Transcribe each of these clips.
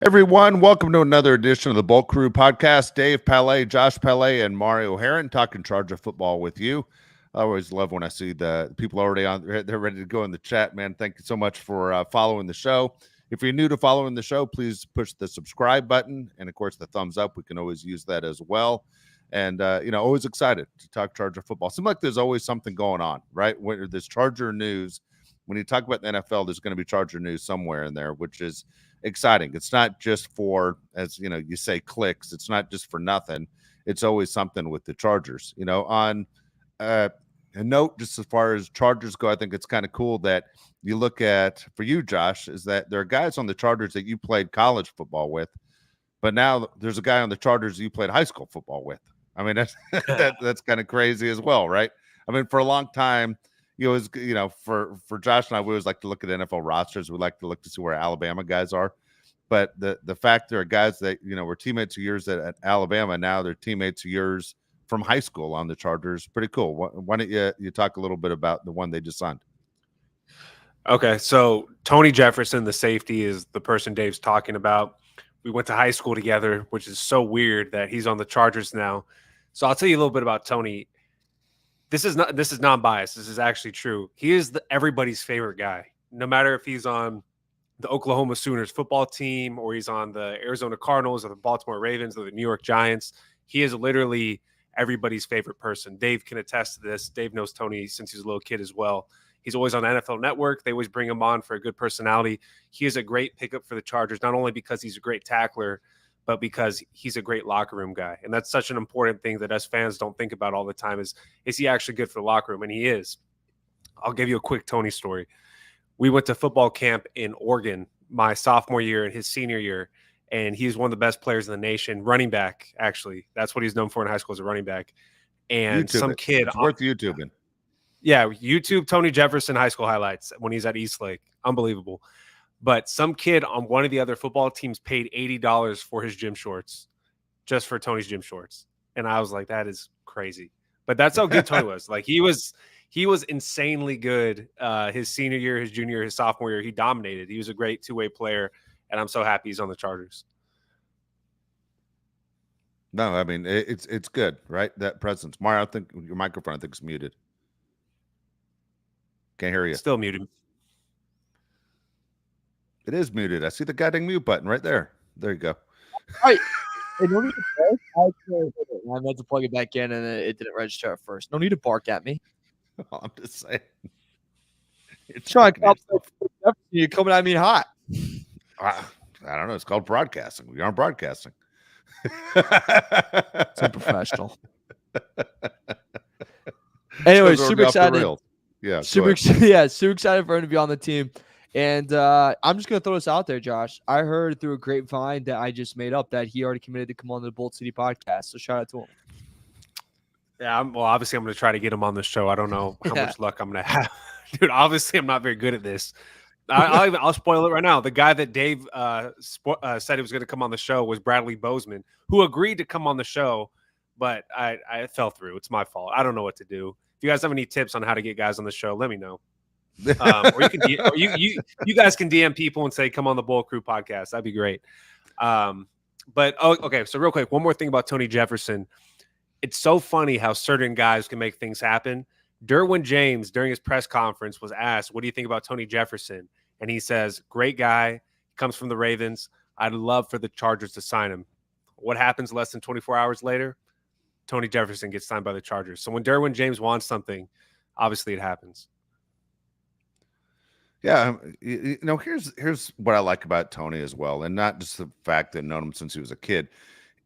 Everyone, welcome to another edition of the Bolt Crew podcast. Dave Palais, Josh Palais, and Mario Heron talking Charger football with you. I always love when I see the people already on. They're ready to go in the chat, man. Thank you so much for following the show. If you're new to following the show, please push the subscribe button and, of course, the thumbs up. We can always use that as well. And, always excited to talk Charger football. Seems like there's always something going on, right? When there's Charger news, when you talk about the NFL, there's going to be Charger news somewhere in there, which is exciting. It's not just for, as you know, you say clicks. It's not just for nothing. It's always something with the Chargers. On a note, just as far as Chargers go, I think it's kind of cool that you look at, for you, Josh, is that there are guys on the Chargers that you played college football with, but now there's a guy on the Chargers you played high school football with. I mean, that's that's kind of crazy as well, right? I mean, for a long time, for Josh and I, we always like to look at NFL rosters. We like to look to see where Alabama guys are. But the fact there are guys that, were teammates of yours at Alabama, now they're teammates of yours from high school on the Chargers. Pretty cool. Why don't you talk a little bit about the one they just signed? Okay, so Tony Jefferson, the safety, is the person Dave's talking about. We went to high school together, which is so weird that he's on the Chargers now. So I'll tell you a little bit about Tony. This is non-biased. This is actually true. He is everybody's favorite guy. No matter if he's on the Oklahoma Sooners football team or he's on the Arizona Cardinals or the Baltimore Ravens or the New York Giants, he is literally everybody's favorite person. Dave can attest to this. Dave knows Tony since he was a little kid as well. He's always on NFL Network. They always bring him on for a good personality. He is a great pickup for the Chargers, not only because he's a great tackler, but because he's a great locker room guy. And that's such an important thing that us fans don't think about all the time is he actually good for the locker room? And he is. I'll give you a quick Tony story. We went to football camp in Oregon my sophomore year and his senior year, and he's one of the best players in the nation, running back, actually. That's what he's known for in high school as a running back. And some kid. It's worth YouTubing. Yeah, YouTube Tony Jefferson high school highlights when he's at Eastlake. Unbelievable. But some kid on one of the other football teams paid $80 for his gym shorts, just for Tony's gym shorts. And I was like, that is crazy. But that's how good Tony was. Like he was insanely good his senior year, his junior year, his sophomore year. He dominated. He was a great two-way player, and I'm so happy he's on the Chargers. No, I mean, it's good, right? That presence. Mario, I think your microphone, is muted. Can't hear you. Still muted. It is muted. I see the goddamn mute button right there. There you go. All right. Hey, no need to bark. I meant to plug it back in, and it didn't register at first. No need to bark at me. I'm just saying. Sean, you're coming at me hot. I don't know. It's called broadcasting. We aren't broadcasting. It's unprofessional. Anyway, super excited. Yeah, super excited for him to be on the team. And I'm just going to throw this out there, Josh. I heard through a grapevine that I just made up that he already committed to come on the Bolt City podcast. So shout out to him. Yeah, obviously I'm going to try to get him on the show. I don't know how much luck I'm going to have. Dude, obviously I'm not very good at this. I'll spoil it right now. The guy that Dave said he was going to come on the show was Bradley Bozeman, who agreed to come on the show, but I fell through. It's my fault. I don't know what to do. If you guys have any tips on how to get guys on the show, let me know. Or you guys can DM people and say, come on the Bolt Crew podcast. That'd be great. Okay. So real quick, one more thing about Tony Jefferson. It's so funny how certain guys can make things happen. Derwin James, during his press conference, was asked, what do you think about Tony Jefferson? And he says, great guy, comes from the Ravens. I'd love for the Chargers to sign him. What happens less than 24 hours later? Tony Jefferson gets signed by the Chargers. So when Derwin James wants something, obviously it happens. Yeah, here's what I like about Tony as well, and not just the fact that I've known him since he was a kid,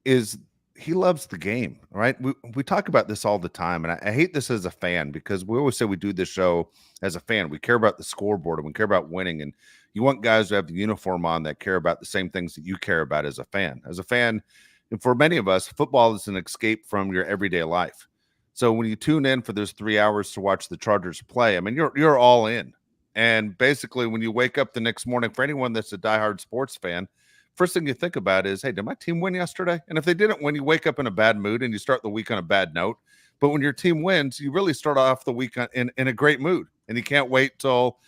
is he loves the game, right? We talk about this all the time, and I hate this as a fan because we always say we do this show as a fan. We care about the scoreboard and we care about winning, and you want guys to have the uniform on that care about the same things that you care about as a fan. As a fan, and for many of us, football is an escape from your everyday life. So when you tune in for those 3 hours to watch the Chargers play, I mean, you're all in. And basically, when you wake up the next morning, for anyone that's a diehard sports fan, first thing you think about is, hey, did my team win yesterday? And if they didn't win, you wake up in a bad mood and you start the week on a bad note. But when your team wins, you really start off the week in a great mood. And you can't wait till,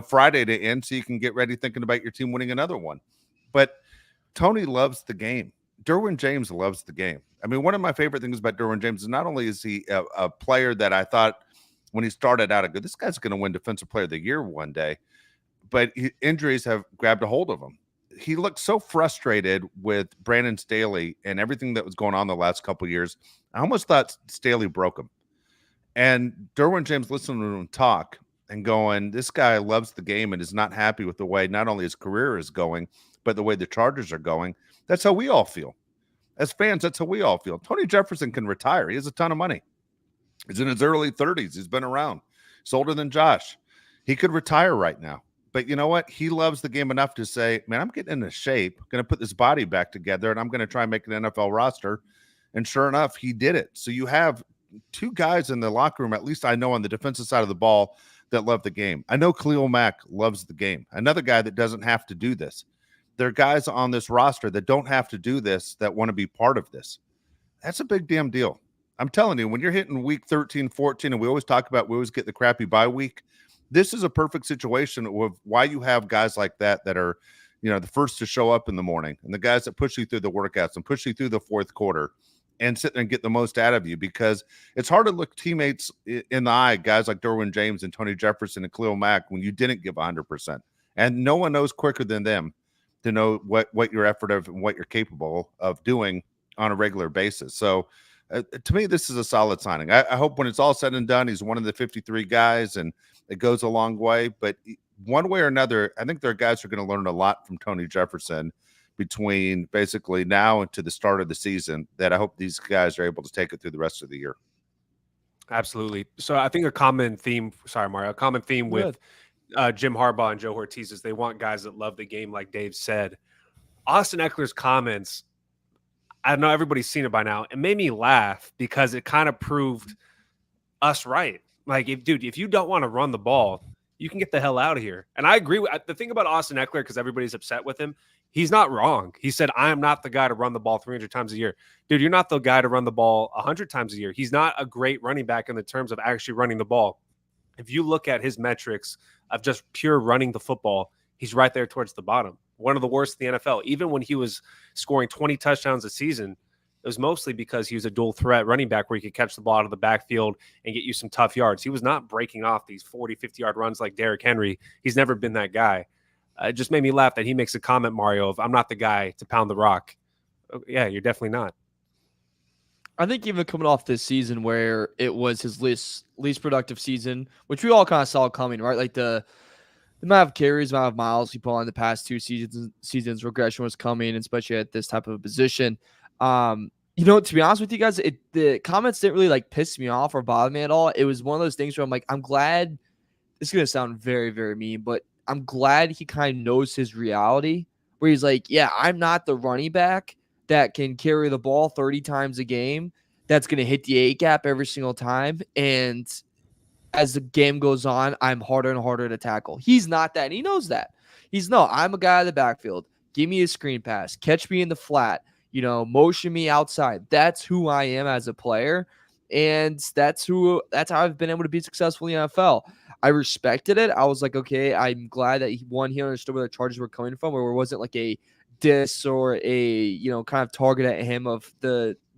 Friday to end so you can get ready thinking about your team winning another one. But Tony loves the game. Derwin James loves the game. I mean, one of my favorite things about Derwin James is not only is he a player that I thought when he started out, this guy's going to win Defensive Player of the Year one day, but injuries have grabbed a hold of him. He looked so frustrated with Brandon Staley and everything that was going on the last couple of years. I almost thought Staley broke him. And Derwin James listening to him talk and going, this guy loves the game and is not happy with the way not only his career is going, but the way the Chargers are going. That's how we all feel. As fans, that's how we all feel. Tony Jefferson can retire. He has a ton of money. He's in his early 30s. He's been around. He's older than Josh. He could retire right now. But you know what? He loves the game enough to say, man, I'm getting into shape, going to put this body back together, and I'm going to try and make an NFL roster. And sure enough, he did it. So you have two guys in the locker room, at least I know on the defensive side of the ball, that love the game. I know Khalil Mack loves the game. Another guy that doesn't have to do this. There are guys on this roster that don't have to do this, that want to be part of this. That's a big damn deal. I'm telling you, when you're hitting week 13, 14, and we always get the crappy bye week, this is a perfect situation of why you have guys like that are, the first to show up in the morning, and the guys that push you through the workouts and push you through the fourth quarter and sit there and get the most out of you, because it's hard to look teammates in the eye, guys like Derwin James and Tony Jefferson and Khalil Mack, when you didn't give 100%. And no one knows quicker than them to know what your effort of and what you're capable of doing on a regular basis. So to me, this is a solid signing. I hope when it's all said and done, he's one of the 53 guys, and it goes a long way. But one way or another, I think there are guys who are going to learn a lot from Tony Jefferson between basically now and to the start of the season, that I hope these guys are able to take it through the rest of the year. Absolutely. So I think a common theme with Jim Harbaugh and Joe Ortiz is they want guys that love the game, like Dave said. Austin Ekeler's comments, I know everybody's seen it by now. It made me laugh because it kind of proved us right. Like, if you don't want to run the ball, you can get the hell out of here. And I agree with the thing about Austin Ekeler, because everybody's upset with him. He's not wrong. He said, I am not the guy to run the ball 300 times a year. Dude, you're not the guy to run the ball 100 times a year. He's not a great running back in the terms of actually running the ball. If you look at his metrics of just pure running the football, he's right there towards the bottom. One of the worst in the NFL. Even when he was scoring 20 touchdowns a season, it was mostly because he was a dual threat running back where he could catch the ball out of the backfield and get you some tough yards. He was not breaking off these 40, 50-yard runs like Derrick Henry. He's never been that guy. It just made me laugh that he makes a comment, Mario, of I'm not the guy to pound the rock. Yeah, you're definitely not. I think even coming off this season where it was his least productive season, which we all kind of saw coming, right? Like the amount of carries, amount of miles he put on the past two seasons, regression was coming, especially at this type of a position. To be honest with you guys, the comments didn't really piss me off or bother me at all. It was one of those things where I'm like, I'm glad. It's gonna sound very, very mean, but I'm glad he kind of knows his reality, where he's like, yeah, I'm not the running back that can carry the ball 30 times a game, that's going to hit the A gap every single time. And as the game goes on, I'm harder and harder to tackle. He's not that. And he knows that. I'm a guy in the backfield. Give me a screen pass. Catch me in the flat. Motion me outside. That's who I am as a player. And that's how I've been able to be successful in the NFL. I respected it. I was like, okay, I'm glad that he understood where the charges were coming from, where it wasn't like a diss or a, kind of target at him of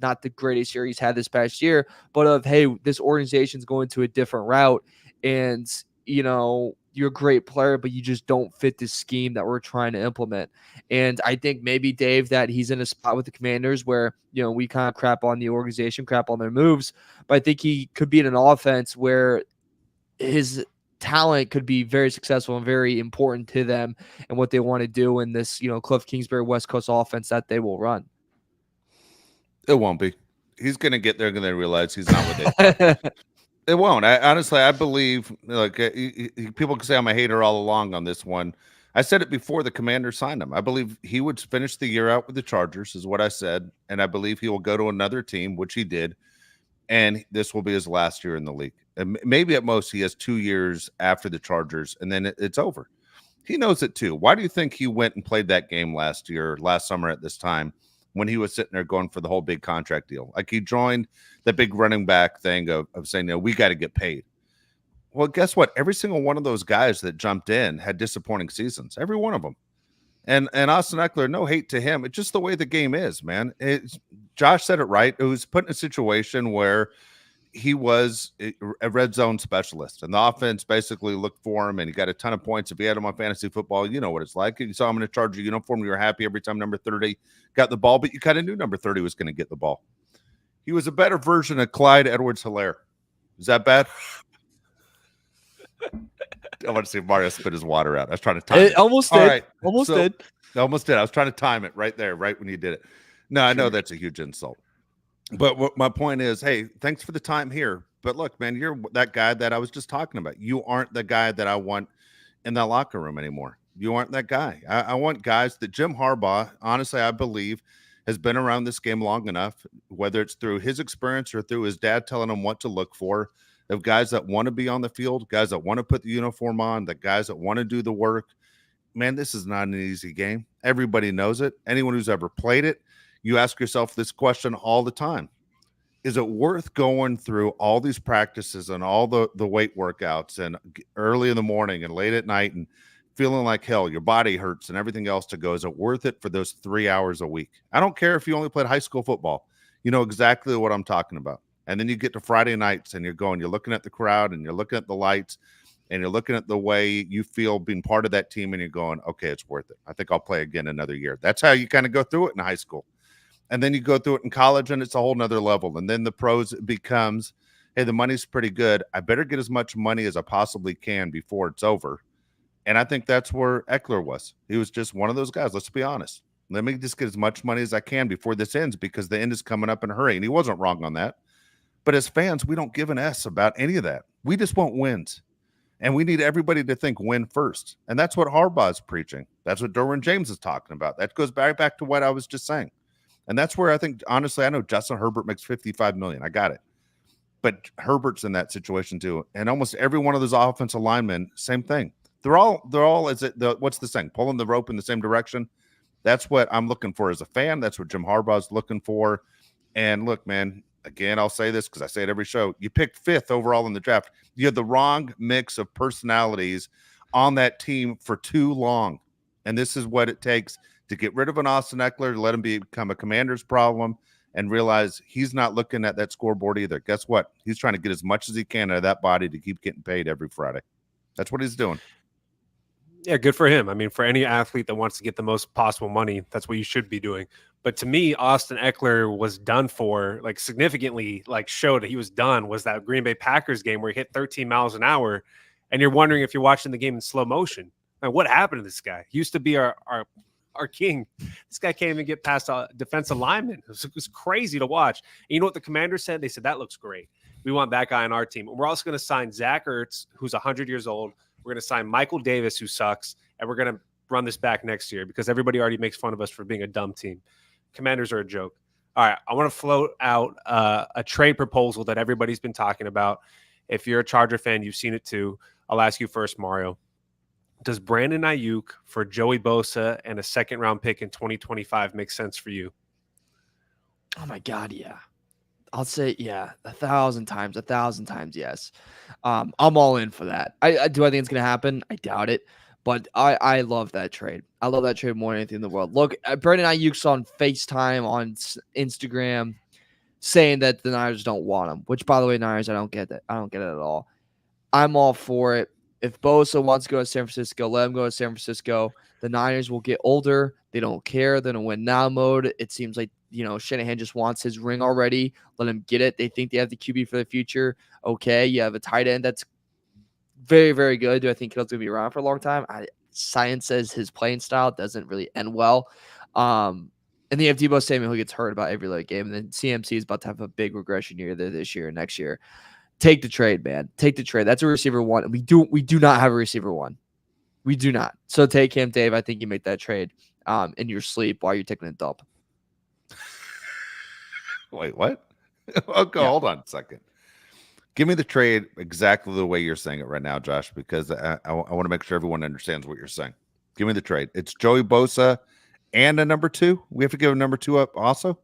not the greatest year he's had this past year, but of, hey, this organization's going to a different route. And, you're a great player, but you just don't fit the scheme that we're trying to implement. And I think maybe, Dave, that he's in a spot with the Commanders where, we kind of crap on the organization, crap on their moves, but I think he could be in an offense where his talent could be very successful and very important to them and what they want to do in this, Cliff Kingsbury West Coast offense that they will run. It won't be. He's going to get there and going to realize he's not what they thought. It won't. I believe, people can say I'm a hater all along on this one. I said it before the Commanders signed him. I believe he would finish the year out with the Chargers, is what I said. And I believe he will go to another team, which he did. And this will be his last year in the league. And maybe at most he has 2 years after the Chargers, and then it's over. He knows it too. Why do you think he went and played that game last summer at this time, when he was sitting there going for the whole big contract deal? Like, he joined the big running back thing of saying, we got to get paid. Well, guess what? Every single one of those guys that jumped in had disappointing seasons. Every one of them. And Austin Ekeler, no hate to him. It's just the way the game is, man. Josh said it right. It was put in a situation where he was a red zone specialist, and the offense basically looked for him, and he got a ton of points. If he had him on fantasy football, you know what it's like. You saw him in a Charger uniform, you were happy every time number 30 got the ball, but you kind of knew number 30 was going to get the ball. He was a better version of Clyde Edwards-Helaire. Is that bad? I want to see if Mario spit his water out. I was trying to time it. Almost All did. right. Almost did. Almost did. I was trying to time it right there, right when you did it. No, I know that's a huge insult. But what my point is, hey, thanks for the time here. But look, man, you're that guy that I was just talking about. You aren't the guy that I want in that locker room anymore. You aren't that guy. I want guys that Jim Harbaugh, honestly, I believe, has been around this game long enough, whether it's through his experience or through his dad telling him what to look for, of guys that want to be on the field, guys that want to put the uniform on, the guys that want to do the work. Man, this is not an easy game. Everybody knows it. Anyone who's ever played it, you ask yourself this question all the time. Is it worth going through all these practices and all the weight workouts and early in the morning and late at night and feeling like hell, your body hurts and everything else to go? Is it worth it for those 3 hours a week? I don't care if you only played high school football. You know exactly what I'm talking about. And then you get to Friday nights and you're looking at the crowd and you're looking at the lights and you're looking at the way you feel being part of that team and you're going, okay, it's worth it. I think I'll play again another year. That's how you kind of go through it in high school. And then you go through it in college and it's a whole nother level. And then the pros becomes, hey, the money's pretty good. I better get as much money as I possibly can before it's over. And I think that's where Ekeler was. He was just one of those guys. Let's be honest. Let me just get as much money as I can before this ends because the end is coming up in a hurry. And he wasn't wrong on that. But as fans, we don't give an S about any of that. We just want wins. And we need everybody to think win first. And that's what Harbaugh's preaching. That's what Derwin James is talking about. That goes back to what I was just saying. And that's where I think, honestly, I know Justin Herbert makes $55 million. I got it. But Herbert's in that situation too. And almost every one of those offensive linemen, same thing. They're all what's the saying? Pulling the rope in the same direction. That's what I'm looking for as a fan. That's what Jim Harbaugh's looking for. And look, man, again, I'll say this because I say it every show. You picked 5th overall in the draft. You had the wrong mix of personalities on that team for too long. And this is what it takes to get rid of an Austin Ekeler, let him become a Commander's problem, and realize he's not looking at that scoreboard either. Guess what? He's trying to get as much as he can out of that body to keep getting paid every Friday. That's what he's doing. Yeah, good for him. I mean, for any athlete that wants to get the most possible money, that's what you should be doing. But to me, Austin Ekeler was done for, like significantly, like showed that he was done was that Green Bay Packers game where he hit 13 miles an hour. And you're wondering if you're watching the game in slow motion. Like, what happened to this guy? He used to be our king. This guy can't even get past a defensive lineman. It was crazy to watch. And you know what the Commanders said? They said, that looks great. We want that guy on our team. And we're also going to sign Zach Ertz, who's 100 years old. We're going to sign Michael Davis, who sucks. And we're going to run this back next year because everybody already makes fun of us for being a dumb team. Commanders are a joke. All right. I want to float out a trade proposal that everybody's been talking about. If you're a Charger fan, you've seen it too. I'll ask you first, Mario. Does Brandon Aiyuk for Joey Bosa and a second-round pick in 2025 make sense for you? Oh, my God, yeah. I'll say, yeah, 1,000 times, yes. I'm all in for that. Do I think it's going to happen? I doubt it. But I love that trade. I love that trade more than anything in the world. Look, Brandon Aiyuk's on FaceTime on Instagram saying that the Niners don't want him, which, by the way, Niners, I don't get that. I don't get it at all. I'm all for it. If Bosa wants to go to San Francisco, let him go to San Francisco. The Niners will get older. They don't care. They're in a win now mode. It seems like, Shanahan just wants his ring already. Let him get it. They think they have the QB for the future. Okay, you have a tight end that's very, very good. Do I think Kittle's going to be around for a long time? Science says his playing style doesn't really end well. And then you have Deebo Samuel, who gets hurt about every other game. And then CMC is about to have a big regression year this year and next year. Take the trade, man. Take the trade. That's a receiver one. And we do not have a receiver one. We do not. So take him, Dave. I think you make that trade in your sleep while you're taking a dump. Wait, what? Okay, hold on a second. Give me the trade exactly the way you're saying it right now, Josh, because I want to make sure everyone understands what you're saying. Give me the trade. It's Joey Bosa and a number 2. We have to give a number 2 up also?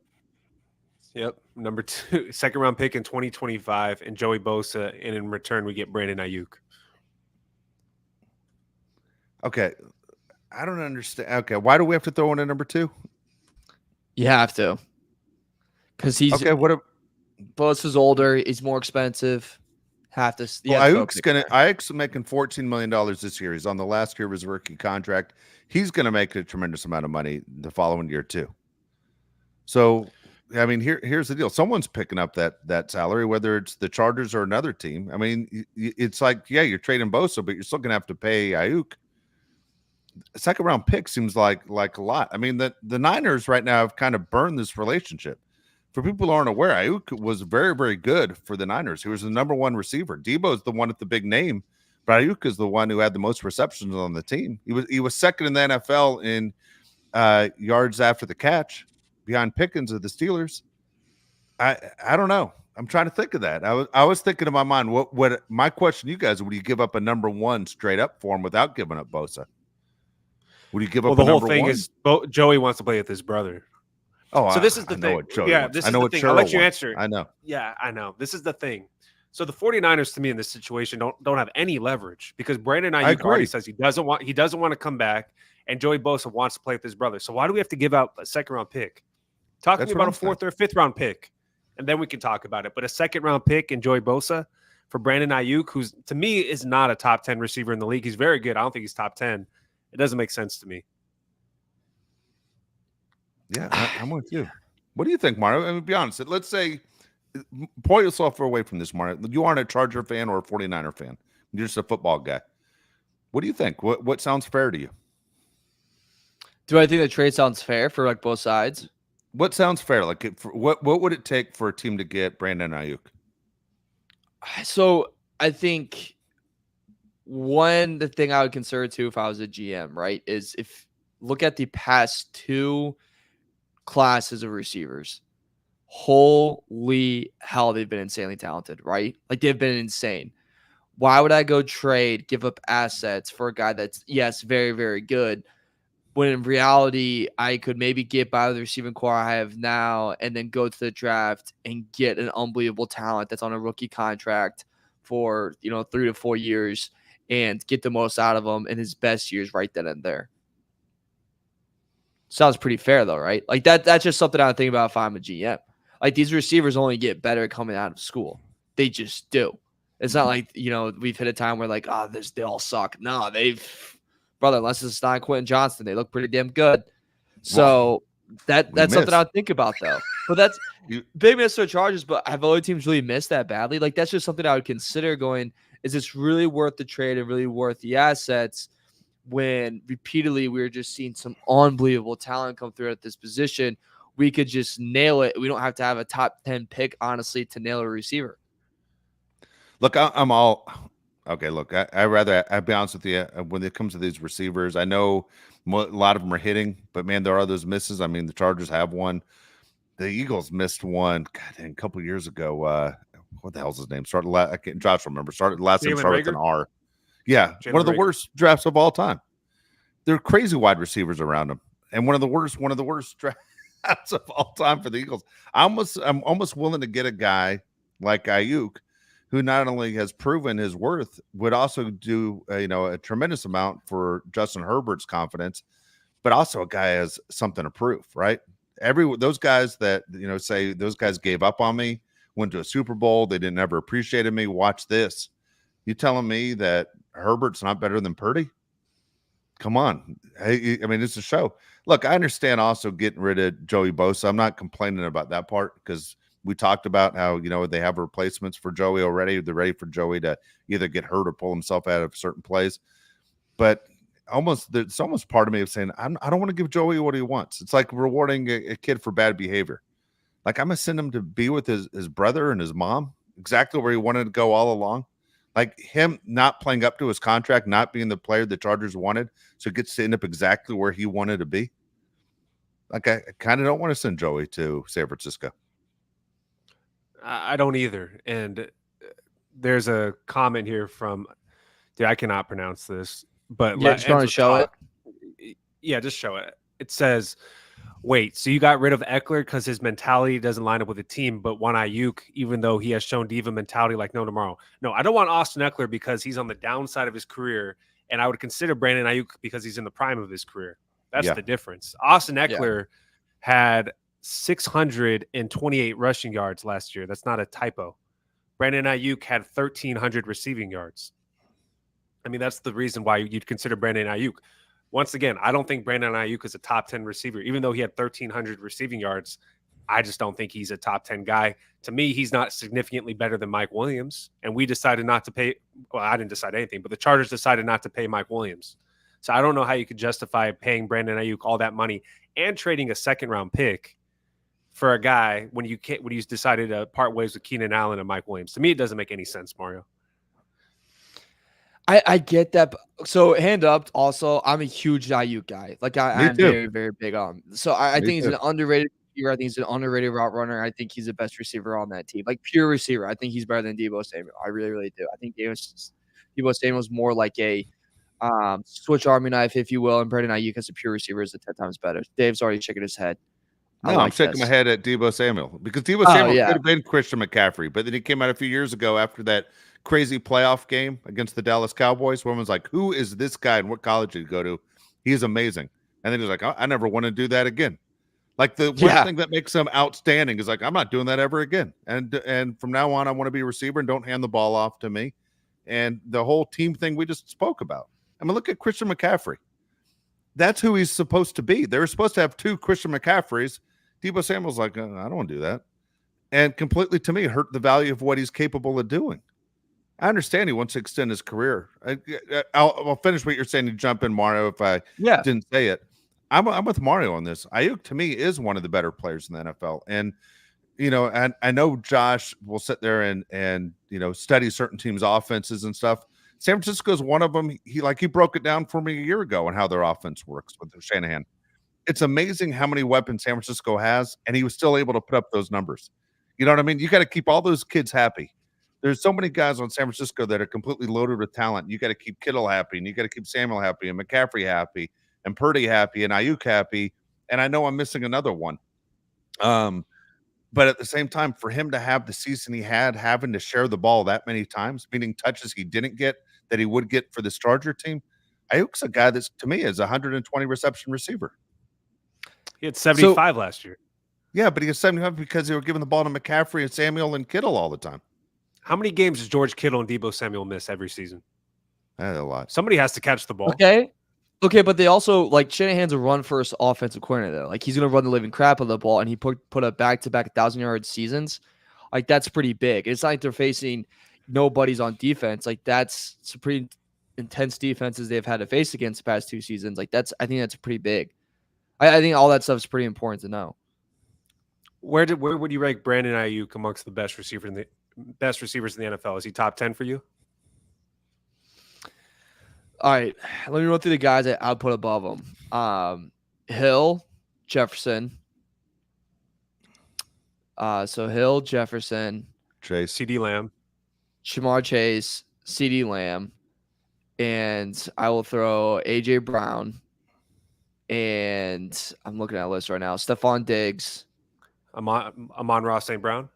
Yep. Number 2, second round pick in 2025, and Joey Bosa. And in return, we get Brandon Aiyuk. Okay. I don't understand. Okay, why do we have to throw in a number 2? You have to, because Okay, what? Bosa's older. He's more expensive. You Well, have to throw a pick there. Ayuk's making $14 million this year. He's on the last year of his rookie contract. He's going to make a tremendous amount of money the following year too. So, I mean, here's the deal. Someone's picking up that salary, whether it's the Chargers or another team. I mean, it's like, yeah, you're trading Bosa, but you're still going to have to pay Aiyuk. A second round pick seems like a lot. I mean, the Niners right now have kind of burned this relationship. For people who aren't aware, Aiyuk was very, very good for the Niners. He was the number 1 receiver. Debo's the one with the big name, but Aiyuk is the one who had the most receptions on the team. He was second in the NFL in yards after the catch, behind Pickens of the Steelers. I don't know. I'm trying to think of that. I was thinking in my mind, what my question to you guys, would you give up a number 1 straight up for him without giving up Bosa? Would you give up? Well, the whole number thing 1? is Joey wants to play with his brother. Oh, so this is the I know thing. what Joey Yeah, wants. this I is know the what thing. Cheryl I'll let you wants. answer. I know. Yeah, I know. This is the thing. So the 49ers to me in this situation don't have any leverage because Brandon Aiyuk already says he doesn't want to come back, and Joey Bosa wants to play with his brother. So why do we have to give out a second round pick? Talk to me about a 4th or 5th round pick, and then we can talk about it. But a second round pick and Joey Bosa for Brandon Aiyuk, who's to me is not a top 10 receiver in the league. He's very good. I don't think he's top 10. It doesn't make sense to me. Yeah, I'm with you. What do you think, Mario? I mean, be honest. Let's say, point yourself away from this, Mario. You aren't a Charger fan or a 49er fan. You're just a football guy. What do you think? What sounds fair to you? Do I think the trade sounds fair for like both sides? What sounds fair? Like, what would it take for a team to get Brandon Aiyuk? So I think the thing I would consider too, if I was a GM, right, is if look at the past 2 classes of receivers. Holy hell, they've been insanely talented, right? Like they've been insane. Why would I go give up assets for a guy that's, yes, very, very good, when in reality, I could maybe get by the receiving core I have now and then go to the draft and get an unbelievable talent that's on a rookie contract for, 3 to 4 years and get the most out of him in his best years right then and there. Sounds pretty fair though, right? Like that's just something I think about if I'm a GM. Like these receivers only get better coming out of school. They just do. It's not like, we've hit a time where like, they all suck. No, unless it's not Quentin Johnston, they look pretty damn good. So that's something I would think about though. But that's big miss for Chargers, but have other teams really missed that badly? Like that's just something I would consider going, is this really worth the trade and really worth the assets? When repeatedly we were just seeing some unbelievable talent come through at this position, we could just nail it. We don't have to have a top 10 pick, honestly, to nail a receiver. Look, I'm all okay. Look, I'll be honest with you. When it comes to these receivers, I know a lot of them are hitting, but man, there are those misses. I mean, the Chargers have one. The Eagles missed one, a couple years ago. What the hell's his name? Josh remember. Last name started with an R. Yeah, Jalen one of the Reagor. worst drafts of all time. They're crazy wide receivers around him, and one of the worst drafts of all time for the Eagles. I'm almost willing to get a guy like Aiyuk, who not only has proven his worth, would also do a tremendous amount for Justin Herbert's confidence, but also a guy has something to prove, right? Those guys that say those guys gave up on me, went to a Super Bowl, they didn't ever appreciated me. Watch this. You telling me that Herbert's not better than Purdy? Come on. Hey, I mean, it's a show. Look, I understand also getting rid of Joey Bosa. I'm not complaining about that part because we talked about how, they have replacements for Joey already. They're ready for Joey to either get hurt or pull himself out of certain plays. But it's almost part of me of saying, I don't want to give Joey what he wants. It's like rewarding a kid for bad behavior. Like I'm going to send him to be with his brother and his mom, exactly where he wanted to go all along. Like him not playing up to his contract, not being the player the Chargers wanted, so he gets to end up exactly where he wanted to be. Like I kind of don't want to send Joey to San Francisco. I don't either. And there's a comment here from, I cannot pronounce this, but just want to show it. Yeah, just show it. It says, wait, so you got rid of Ekeler because his mentality doesn't line up with the team, but want Aiyuk, even though he has shown diva mentality like no tomorrow. No, I don't want Austin Ekeler because he's on the downside of his career And I would consider Brandon Aiyuk because he's in the prime of his career. That's Yeah. the difference. Austin Ekeler had 628 rushing yards last year. That's not a typo. Brandon Aiyuk had 1,300 receiving yards. I mean, that's the reason why you'd consider Brandon Aiyuk. Once again, I don't think Brandon Aiyuk is a top 10 receiver. Even though he had 1,300 receiving yards, I just don't think he's a top 10 guy. To me, he's not significantly better than Mike Williams. And we decided not to pay. Well, I didn't decide anything, but the Chargers decided not to pay Mike Williams. So I don't know how you could justify paying Brandon Aiyuk all that money and trading a second-round pick for a guy when you decided to part ways with Keenan Allen and Mike Williams. To me, it doesn't make any sense, Mario. I get that. So hand up. Also, I'm a huge Aiyuk guy. Like I'm too. very, very big on. So I think he's an underrated receiver. I think he's an underrated route runner. I think he's the best receiver on that team. Like pure receiver. I think he's better than Deebo Samuel. I really, really do. I think Deebo Samuel's more like a switch army knife, if you will, and Brandon Aiyuk as a pure receiver is 10 times better. Dave's already shaking his head. No, I'm shaking my head at Deebo Samuel because Deebo Samuel could have been Christian McCaffrey, but then he came out a few years ago after that crazy playoff game against the Dallas Cowboys. Where everyone's like, "Who is this guy and what college did he go to? He is amazing." And then he's like, "I never want to do that again." Like the one thing that makes him outstanding is like, "I'm not doing that ever again." And from now on, I want to be a receiver and don't hand the ball off to me. And the whole team thing we just spoke about. I mean, look at Christian McCaffrey. That's who he's supposed to be. They were supposed to have two Christian McCaffreys. Deebo Samuel's like, I don't want to do that. And completely, to me, hurt the value of what he's capable of doing. I understand he wants to extend his career. I'll finish what you're saying. You jump in, Mario, if I didn't say it. I'm with Mario on this. Aiyuk, to me, is one of the better players in the NFL. And, you know, and I know Josh will sit there and you know, study certain teams' offenses and stuff. San Francisco is one of them. He broke it down for me a year ago on how their offense works with Shanahan. It's amazing how many weapons San Francisco has, and he was still able to put up those numbers. You know what I mean? You got to keep all those kids happy. There's so many guys on San Francisco that are completely loaded with talent. You got to keep Kittle happy, and you got to keep Samuel happy, and McCaffrey happy, and Purdy happy, and Aiyuk happy. And I know I'm missing another one. But at the same time, for him to have the season he had, having to share the ball that many times, meaning touches he didn't get that he would get for this Charger team, Aiyuk's a guy that's, to me, is a 120 reception receiver. He had 75 last year. Yeah, but he has 75 because they were giving the ball to McCaffrey and Samuel and Kittle all the time. How many games does George Kittle and Deebo Samuel miss every season? A lot. Somebody has to catch the ball. Okay, but they also, like, Shanahan's a run-first offensive coordinator. Like, he's going to run the living crap of the ball, and he put up back-to-back 1,000-yard seasons. Like, that's pretty big. It's not like they're facing nobodies on defense. Like, that's some pretty intense defenses they've had to face against the past two seasons. Like, I think that's pretty big. I think all that stuff is pretty important to know. Where would you rank Brandon Aiyuk amongst the best receivers in the NFL? Is he top 10 for you? All right, let me run through the guys that I'd put above him. Hill, Jefferson. So Hill, Jefferson, Chase, CD Lamb, Shamar Chase, CD Lamb, and I will throw AJ Brown. And I'm looking at a list right now. Stephon Diggs. Amon-Ra St. Brown?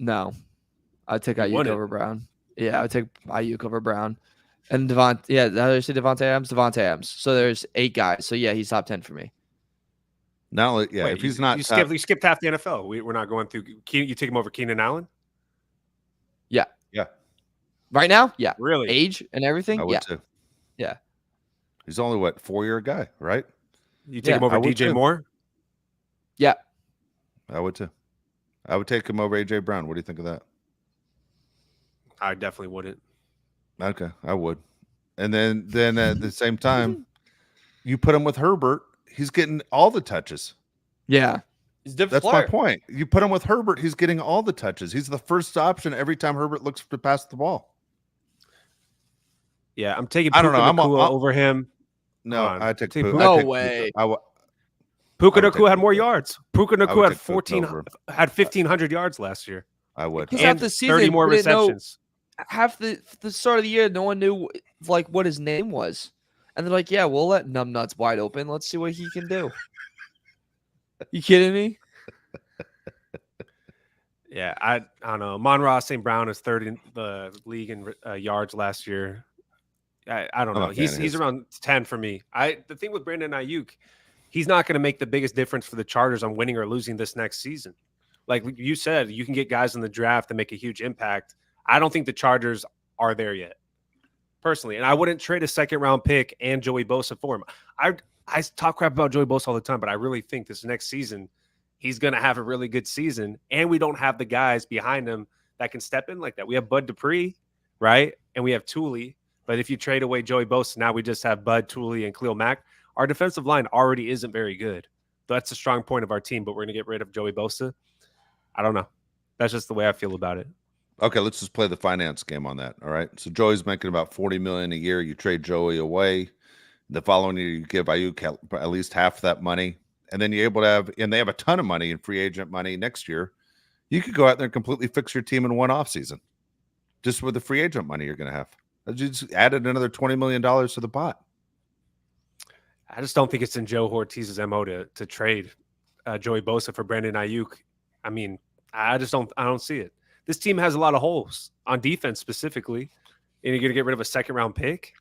No. I'd take Aiyuk over Brown. Yeah, I would take Aiyuk over Brown. And Devontae, did I say Devontae Adams? Devontae Adams. So there's 8 guys. So yeah, he's top 10 for me. No, Wait, if he's not, you skipped half the NFL. We're not going through. You take him over Keenan Allen? Yeah. Yeah. Right now? Yeah. Really? Age and everything? I would too. Yeah. He's only 4-year guy, right? You take him over DJ Moore? Yeah. I would too. I would take him over AJ Brown. What do you think of that? I definitely wouldn't. Okay, I would. And then at the same time, you put him with Herbert, he's getting all the touches. Yeah. He's a different That's player. my point. You put him with Herbert, he's getting all the touches. He's the first option every time Herbert looks to pass the ball. Yeah, I'm taking I don't know. I'm over him. No, I take Puka. No way. Puka Nacua had more yards. Puka Nacua had 1,500 yards last year. I would. And half the season, 30 more receptions. Half the start of the year, no one knew like what his name was. And they're like, yeah, we'll let Numbnuts wide open. Let's see what he can do. You kidding me? Yeah, I don't know. Amon-Ra St. Brown is third in the league in yards last year. I don't I'm a know. fan of He's his. around 10 for me. The thing with Brandon Ayuk, he's not going to make the biggest difference for the Chargers on winning or losing this next season. Like you said, you can get guys in the draft that make a huge impact. I don't think the Chargers are there yet, personally. And I wouldn't trade a second-round pick and Joey Bosa for him. I talk crap about Joey Bosa all the time, but I really think this next season he's going to have a really good season, and we don't have the guys behind him that can step in like that. We have Bud Dupree, right? And we have Thule. But if you trade away Joey Bosa, now we just have Bud, Thule, and Khalil Mack. Our defensive line already isn't very good. That's a strong point of our team, but we're going to get rid of Joey Bosa. I don't know. That's just the way I feel about it. Okay, let's just play the finance game on that. All right. So Joey's making about $40 million a year. You trade Joey away. The following year, you give Aiyuk at least half that money. And then you're able to have, and they have a ton of money in free agent money next year. You could go out there and completely fix your team in one offseason just with the free agent money you're going to have. You just added another $20 million to the pot. I just don't think it's in Joe Ortiz's MO to trade Joey Bosa for Brandon Aiyuk. I mean, I don't see it. This team has a lot of holes on defense specifically, and you're going to get rid of a second-round pick.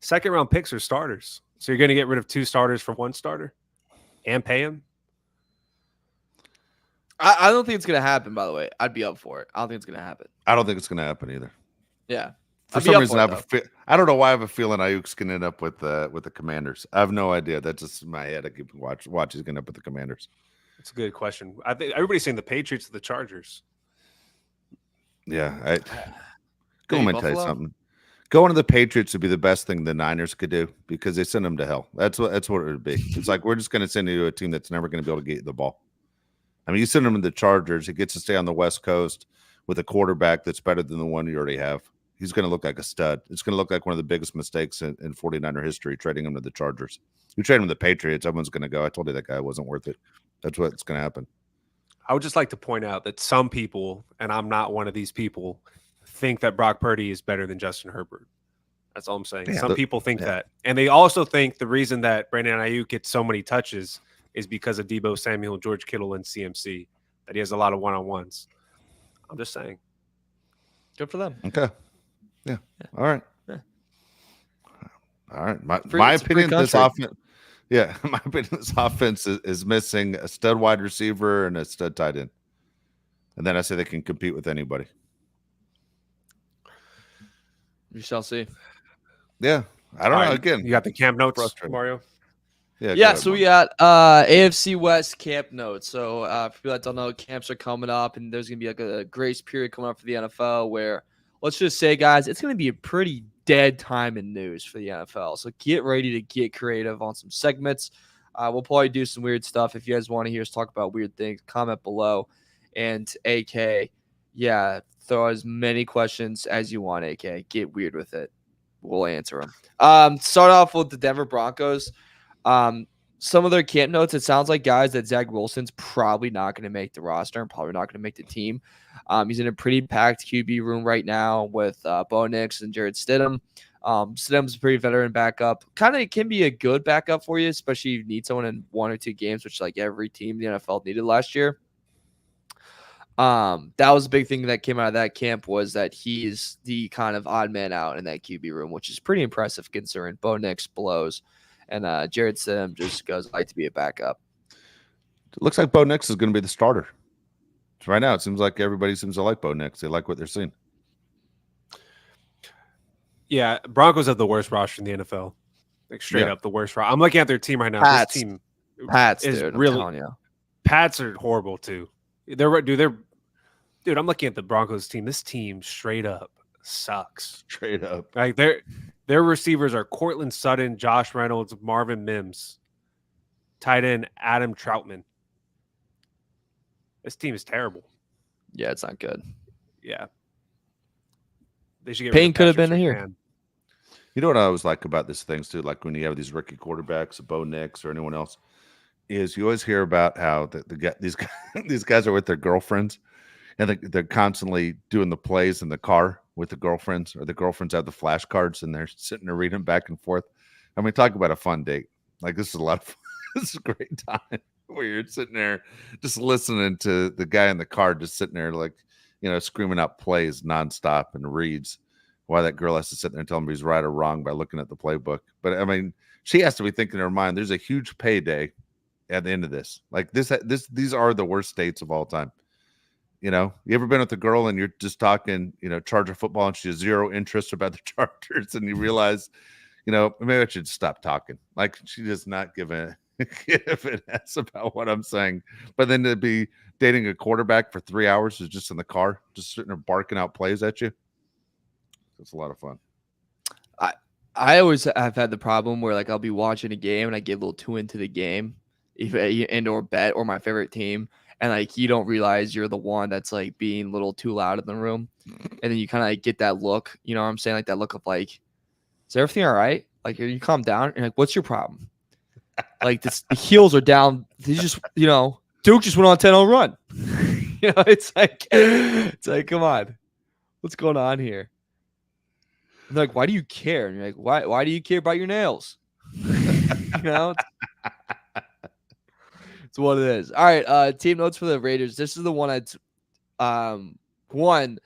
Second-round picks are starters. So you're going to get rid of 2 starters for 1 starter and pay him? I don't think it's going to happen, by the way. I'd be up for it. I don't think it's going to happen. I don't think it's going to happen either. Yeah. For some reason, I don't know why I have a feeling Ayuk's going to end up with the Commanders. I have no idea. That's just in my head. I keep watch he's going to end up with the Commanders. That's a good question. I think everybody's saying the Patriots or the Chargers. Yeah. Go and tell you something. Going to the Patriots would be the best thing the Niners could do because they send them to hell. That's what it would be. It's like we're just going to send you to a team that's never going to be able to get you the ball. I mean, you send him to the Chargers. He gets to stay on the West Coast with a quarterback that's better than the one you already have. He's going to look like a stud. It's going to look like one of the biggest mistakes in 49er history, trading him to the Chargers. You trade him to the Patriots, everyone's going to go, I told you that guy wasn't worth it. That's what's going to happen. I would just like to point out that some people, and I'm not one of these people, think that Brock Purdy is better than Justin Herbert. That's all I'm saying. Yeah, some people think that. And they also think the reason that Brandon Aiyuk gets so many touches is because of Deebo Samuel, George Kittle, and CMC, that he has a lot of one-on-ones. I'm just saying. Good for them. Okay. Yeah. All right. Yeah. All right. My opinion, this offense. Yeah, my opinion, this offense is missing a stud wide receiver and a stud tight end. And then I say they can compete with anybody. We shall see. Yeah. I don't know. Again, you got the camp notes, Mario? Yeah, so we got AFC West camp notes. So for people that don't know, camps are coming up, and there's going to be like a grace period coming up for the NFL where, let's just say, guys, it's going to be a pretty dead time in news for the NFL. So get ready to get creative on some segments. We'll probably do some weird stuff. If you guys want to hear us talk about weird things, comment below. And AK, yeah, throw as many questions as you want, AK. Get weird with it. We'll answer them. Start off with the Denver Broncos. Some of their camp notes, it sounds like, guys, that Zach Wilson's probably not going to make the roster and probably not going to make the team. He's in a pretty packed QB room right now with Bo Nix and Jared Stidham. Stidham's a pretty veteran backup. Kind of can be a good backup for you, especially if you need someone in 1 or 2 games, which like every team in the NFL needed last year. That was a big thing that came out of that camp, was that he's the kind of odd man out in that QB room, which is pretty impressive considering Bo Nix blows. And Jared Stidham just goes like to be a backup. It looks like Bo Nix is going to be the starter. So right now, it seems like everybody seems to like Bo Nix. They like what they're seeing. Yeah, Broncos have the worst roster in the NFL. Like straight up the worst roster. I'm looking at their team right now. Pats. This team is dude, really. I'm telling you. Pats are horrible too. Dude, I'm looking at the Broncos team. This team straight up sucks. Straight up. Like their receivers are Cortland Sutton, Josh Reynolds, Marvin Mims, tight end Adam Troutman. This team is terrible. Yeah, it's not good. Yeah. They should get Payne could have been here. Man. You know what I always like about these things too, like when you have these rookie quarterbacks, Bo Nix or anyone else, is you always hear about how these guys are with their girlfriends, and they're constantly doing the plays in the car with the girlfriends, or the girlfriends have the flashcards and they're sitting there reading back and forth. I mean, talk about a fun date. Like, this is a lot of fun. This is a great time where you're sitting there just listening to the guy in the car, just sitting there like, screaming out plays nonstop and reads. why that girl has to sit there and tell him he's right or wrong by looking at the playbook. But I mean, she has to be thinking in her mind, there's a huge payday at the end of this. Like these are the worst dates of all time. You know, you ever been with a girl and you're just talking, you know, Charger football and she has zero interest about the Chargers, and you realize, you know, maybe I should stop talking. Like she does not give an ass about what I'm saying. But then to be dating a quarterback for 3 hours who's just in the car, just sitting there barking out plays at you. It's a lot of fun. I always have had the problem where like I'll be watching a game and I get a little too into the game, and or bet or my favorite team, and like you don't realize you're the one that's like being a little too loud in the room, and then you kind of like get that look, you know what I'm saying, like that look of like, is everything all right? Like you calm down and like, what's your problem? Like the heels are down. They just, you know, Duke just went on a 10-0 run. You know, it's like, come on, what's going on here? And they're like, why do you care? And you're like, why do you care about your nails? You know, it's what it is. All right, team notes for the Raiders. This is the one that's one,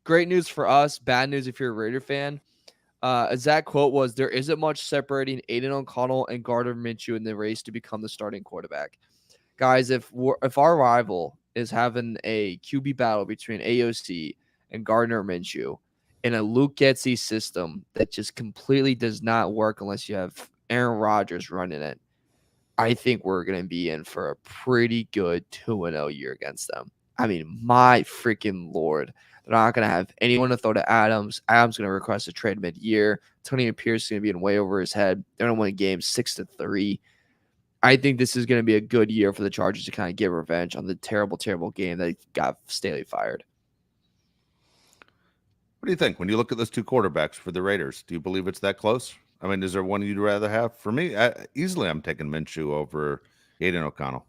great news for us, bad news if you're a Raider fan. That quote was, there isn't much separating Aiden O'Connell and Gardner Minshew in the race to become the starting quarterback. Guys, if our rival is having a QB battle between AOC and Gardner Minshew in a Luke Getsy system that just completely does not work unless you have Aaron Rodgers running it, I think we're going to be in for a pretty good 2-0 year against them. I mean, my freaking Lord. They're not going to have anyone to throw to Adams. Adams going to request a trade mid-year. Tony Pierce is going to be in way over his head. They're going to win games 6-3. I think this is going to be a good year for the Chargers to kind of get revenge on the terrible, terrible game that got Staley fired. What do you think when you look at those two quarterbacks for the Raiders? Do you believe it's that close? I mean, is there one you'd rather have? For me, easily I'm taking Minshew over Aiden O'Connell.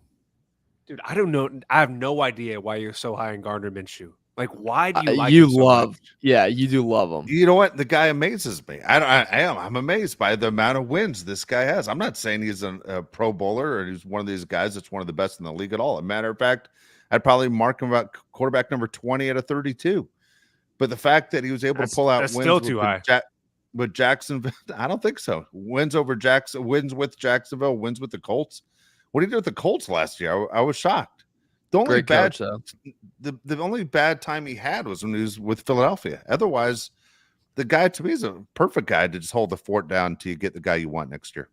Dude, I don't know. I have no idea why you're so high on Gardner Minshew. Like, why do you like him so much? Yeah, you do love him. You know what? The guy amazes me. I'm amazed by the amount of wins this guy has. I'm not saying he's a Pro Bowler or he's one of these guys that's one of the best in the league at all. As a matter of fact, I'd probably mark him about quarterback number 20 out of 32. But the fact that he was able to pull out wins still too high. With Jacksonville, I don't think so. Wins over Jackson, wins with Jacksonville, wins with the Colts. What did he do with the Colts last year? I was shocked. The only Great coach, the only bad time he had was when he was with Philadelphia. Otherwise, the guy to me is a perfect guy to just hold the fort down until you get the guy you want next year.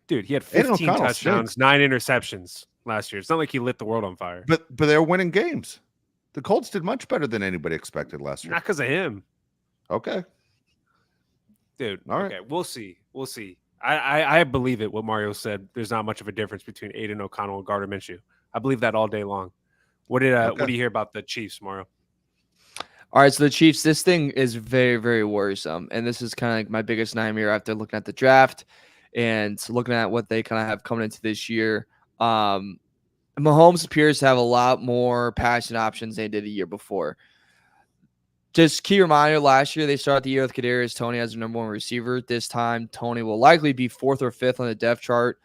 Dude, he had 15 touchdowns, 9 interceptions last year. It's not like he lit the world on fire. But they're winning games. The Colts did much better than anybody expected last year. Not because of him. Okay. Dude, all right. Okay, we'll see. We'll see. I believe it, what Mario said. There's not much of a difference between Aiden O'Connell and Gardner Minshew. I believe that all day long. What do you hear about the Chiefs, Mario? All right, so the Chiefs, this thing is very, very worrisome. And this is kind of like my biggest nightmare after looking at the draft and looking at what they kind of have coming into this year. Mahomes appears to have a lot more passing options than they did a year before. Just key reminder, last year they started the year with Kadarius Toney as the number one receiver. This time, Toney will likely be 4th or 5th on the depth chart.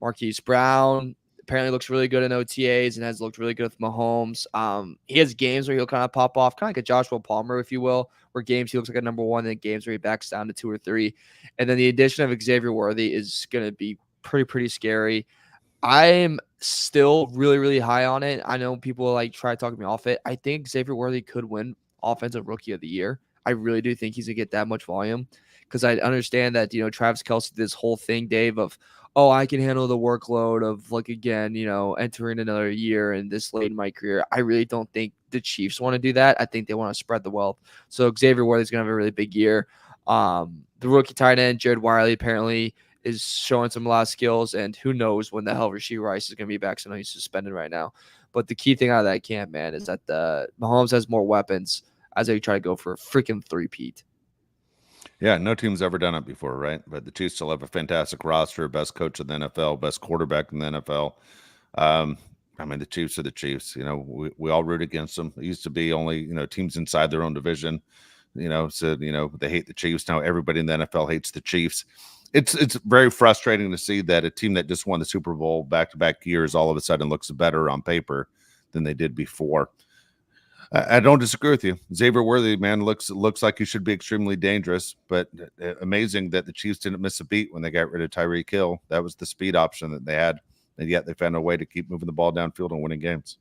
Marquise Brown apparently looks really good in OTAs and has looked really good with Mahomes. He has games where he'll kind of pop off, kind of like a Joshua Palmer, if you will, where games he looks like a number one, and games where he backs down to 2 or 3. And then the addition of Xavier Worthy is going to be pretty scary. I'm still really, really high on it. I know people like try to talk me off it. I think Xavier Worthy could win Offensive Rookie of the Year. I really do think he's gonna get that much volume, because I understand that, you know, Travis Kelce did this whole thing, Dave, of, oh, I can handle the workload of, like, again, you know, entering another year and this late in my career. I really don't think the Chiefs want to do that. I think they want to spread the wealth. So Xavier Worthy's gonna have a really big year. The rookie tight end Jared Wiley apparently is showing a lot of skills, and who knows when the hell Rashee Rice is gonna be back. So I know he's suspended right now. But the key thing out of that camp, man, is that the Mahomes has more weapons as they try to go for a freaking three-peat. Yeah, no team's ever done it before, right? But the Chiefs still have a fantastic roster, best coach in the NFL, best quarterback in the NFL. I mean, the Chiefs are the Chiefs. You know, we all root against them. It used to be only, you know, teams inside their own division, you know, said, you know, they hate the Chiefs. Now everybody in the NFL hates the Chiefs. It's very frustrating to see that a team that just won the Super Bowl back-to-back years all of a sudden looks better on paper than they did before. I don't disagree with you. Xavier Worthy, man, looks like he should be extremely dangerous, but amazing that the Chiefs didn't miss a beat when they got rid of Tyreek Hill. That was the speed option that they had, and yet they found a way to keep moving the ball downfield and winning games.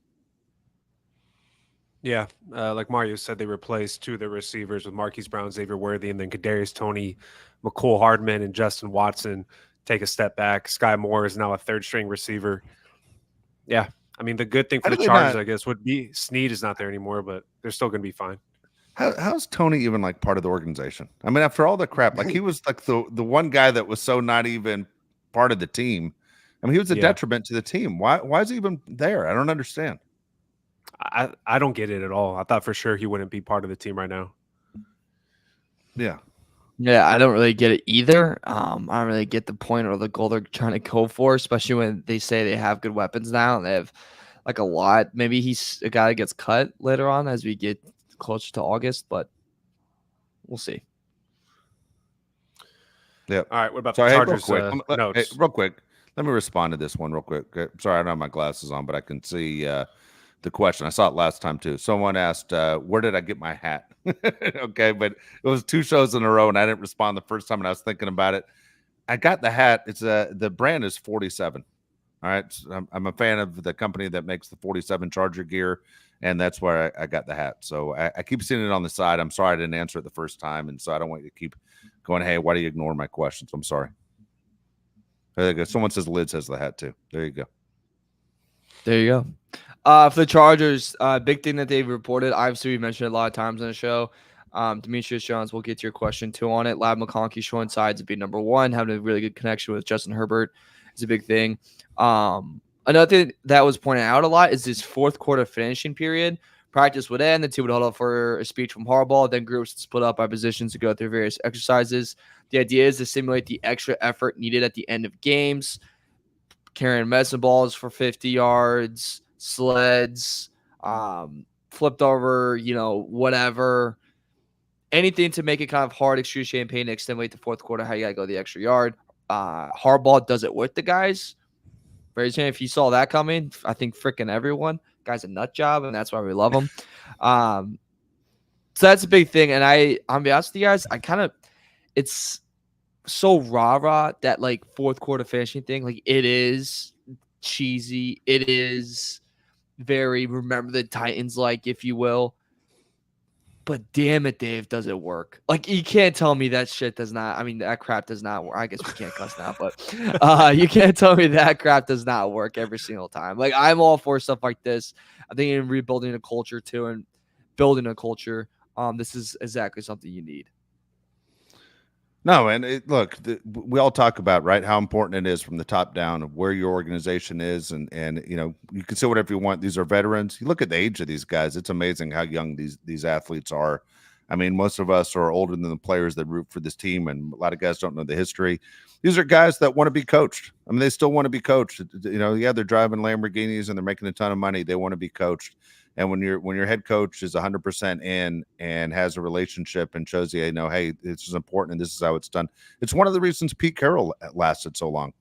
Yeah, like Mario said, they replaced two of their receivers with Marquise Brown, Xavier Worthy, and then Kadarius Toney, McCole Hardman, and Justin Watson take a step back. Sky Moore is now a third-string receiver. Yeah, I mean, the good thing for the Chargers, I guess, would be Snead is not there anymore, but they're still going to be fine. How's Tony even like part of the organization? I mean, after all the crap, like he was like the one guy that was so not even part of the team. I mean, he was a detriment to the team. Why is he even there? I don't understand. I don't get it at all. I thought for sure he wouldn't be part of the team right now. Yeah, I don't really get it either. I don't really get the point or the goal they're trying to go for, especially when they say they have good weapons now and they have like a lot. Maybe he's a guy that gets cut later on as we get closer to August, but we'll see. Yeah. All right. What about the Chargers? Real quick, let me respond to this one real quick. Sorry, I don't have my glasses on, but I can see the question. I saw it last time too. Someone asked, where did I get my hat? Okay, but it was 2 shows in a row and I didn't respond the first time and I was thinking about it. I got the hat. It's the brand is 47. All right. So I'm a fan of the company that makes the 47 Charger gear, and that's where I got the hat. So I keep seeing it on the side. I'm sorry I didn't answer it the first time, and so I don't want you to keep going, hey, why do you ignore my questions? I'm sorry. There you go. Someone says Lids has the hat too. There you go. There you go. For the Chargers, big thing that they've reported, obviously we mentioned it a lot of times on the show. Demetrius Jones, we'll get to your question too on it. Ladd McConkey showing signs to be number one, having a really good connection with Justin Herbert is a big thing. Another thing that was pointed out a lot is this fourth quarter finishing period. Practice would end, the team would huddle for a speech from Harbaugh, then groups would split up by positions to go through various exercises. The idea is to simulate the extra effort needed at the end of games, carrying medicine balls for 50 yards, sleds, flipped over, whatever. Anything to make it kind of hard, excruciating pain to extenuate the fourth quarter, how you got to go the extra yard. Harbaugh does it with the guys. If you saw that coming, I think freaking everyone. Guy's a nut job, and that's why we love him. So that's a big thing. And I'm gonna be honest with you guys, it's so rah-rah that like fourth quarter finishing thing. Like it is cheesy. It is very remember the Titans, like, if you will. But damn it, Dave, does it work? Like, you can't tell me that shit does not. I mean, that crap does not work. I guess we can't cuss now, but you can't tell me that crap does not work every single time. Like, I'm all for stuff like this. I think in rebuilding a culture too and building a culture, this is exactly something you need. No, and look, we all talk about, right, how important it is from the top down of where your organization is, and you can say whatever you want. These are veterans. You look at the age of these guys; it's amazing how young these athletes are. I mean, most of us are older than the players that root for this team, and a lot of guys don't know the history. These are guys that want to be coached. I mean, they still want to be coached. Yeah, they're driving Lamborghinis and they're making a ton of money. They want to be coached. And when your head coach is 100% in and has a relationship and shows you, hey, this is important and this is how it's done. It's one of the reasons Pete Carroll lasted so long.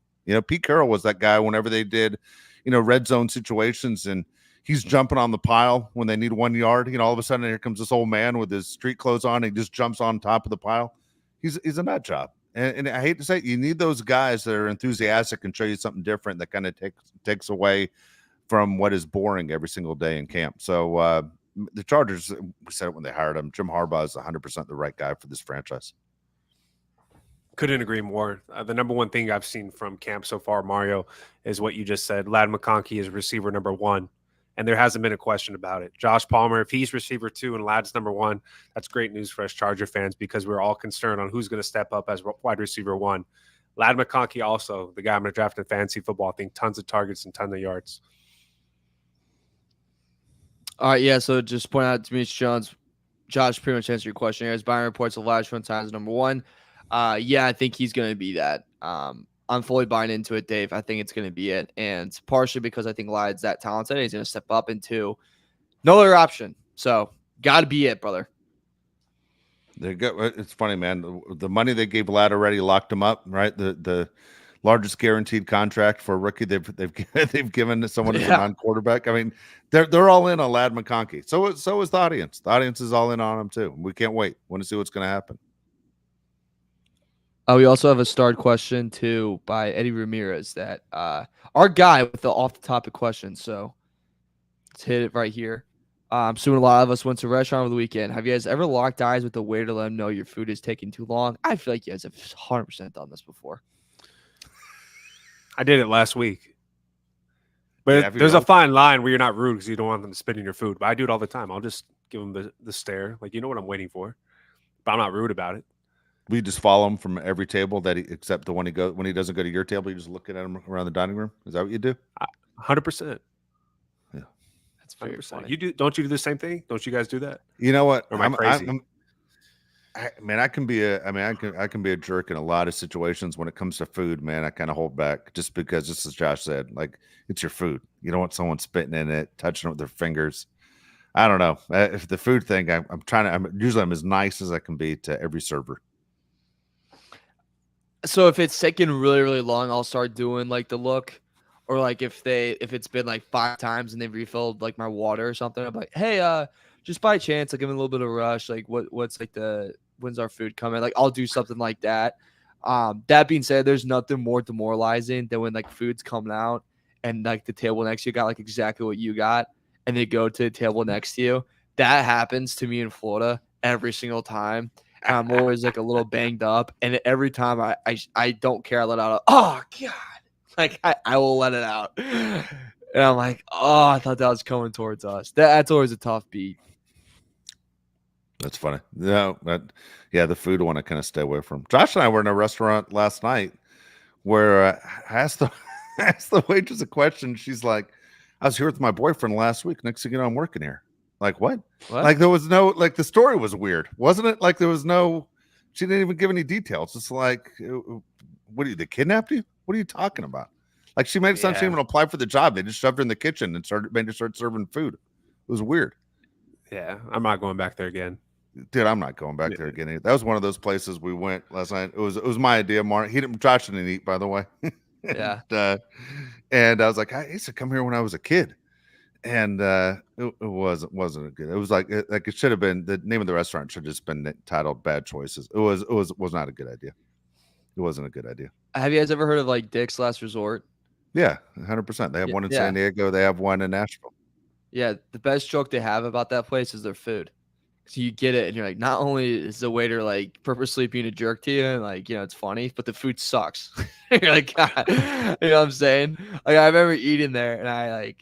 Pete Carroll was that guy whenever they did, red zone situations and he's jumping on the pile when they need 1 yard. All of a sudden here comes this old man with his street clothes on. And he just jumps on top of the pile. He's a nut job. And I hate to say it, you need those guys that are enthusiastic and show you something different that kind of takes away from what is boring every single day in camp. So the Chargers, we said it when they hired him, Jim Harbaugh is 100% the right guy for this franchise. Couldn't agree more. The number one thing I've seen from camp so far, Mario, is what you just said. Ladd McConkey is receiver number 1, and there hasn't been a question about it. Josh Palmer, if he's receiver 2 and Ladd's number 1, that's great news for us Charger fans because we're all concerned on who's going to step up as wide receiver 1. Ladd McConkey also, the guy I'm going to draft in fantasy football, I think tons of targets and tons of yards. All right, yeah, so just point out to me, Jones, Josh pretty much answered your question here. As Byron reports, the last run time is number 1. Yeah, I think he's going to be that. I'm fully buying into it, Dave. I think it's going to be it. And partially because I think Ladd's that talented. He's going to step up into no other option. So, got to be it, brother. There you go. It's funny, man. The money they gave Ladd already locked him up, right? The largest guaranteed contract for a rookie they've given to someone as a Yeah. non-quarterback. I mean, they're all in on Lad McConkey. So is the audience. The audience is all in on him too. We can't wait. Want to see what's going to happen. We also have a starred question too by Eddie Ramirez that our guy with the off the topic question. So let's hit it right here. I'm assuming a lot of us went to a restaurant over the weekend. Have you guys ever locked eyes with the waiter to let them know your food is taking too long? I feel like you guys have 100% done this before. I did it last week. But Yeah, there's a fine line where you're not rude because you don't want them to spit in your food. But I do it all the time. I'll just give them the stare. Like, you know what I'm waiting for. But I'm not rude about it. We just follow him from every table except the one when he doesn't go to your table, you just looking at him around the dining room. Is that what you do? 100%. Yeah. That's very 100%. funny. You do? Don't you do the same thing? Don't you guys do that? You know what? Or am I crazy? I can be a jerk in a lot of situations when it comes to food, man. I kind of hold back just because, just as Josh said, like, it's your food. You don't want someone spitting in it, touching it with their fingers. I don't know. If the food thing, I'm as nice as I can be to every server. So if it's taking really, really long, I'll start doing like the look, or like if it's been like 5 times and they've refilled like my water or something, I'm like, hey, just by chance, like, give me a little bit of a rush. Like, what's like when's our food coming? Like, I'll do something like that. That being said, there's nothing more demoralizing than when like food's coming out and like the table next to you got like exactly what you got, and they go to the table next to you. That happens to me in Florida every single time. And I'm always like a little banged up, and every time I don't care, I let out oh god, like I will let it out, and I'm like, oh, I thought that was coming towards us. That's always a tough beat. That's funny. No, the food one I kind of stay away from. Josh and I were in a restaurant last night where I asked the waitress a question. She's like, I was here with my boyfriend last week. Next thing you know, I'm working here. Like, what? Like, there was no, like, the story was weird, wasn't it? Like, there was no, she didn't even give any details. It's like, what they kidnapped you? What are you talking about? Like, she made it sound she didn't even apply for the job. They just shoved her in the kitchen and made her start serving food. It was weird. Yeah, I'm not going back there again. Dude, I'm not going back there again. That was one of those places we went last night. It was my idea, Mark. Josh didn't eat, by the way. Yeah. And I was like, I used to come here when I was a kid. And it wasn't good. It was like it should have been, the name of the restaurant should have just been titled Bad Choices. It was not a good idea. It wasn't a good idea. Have you guys ever heard of like Dick's Last Resort? Yeah, 100%. They have one in San Diego. They have one in Nashville. Yeah, the best joke they have about that place is their food. So you get it, and you're like, not only is the waiter like purposely being a jerk to you, and like, you know, it's funny, but the food sucks. You're like, God, you know what I'm saying? Like, I remember eating there, and I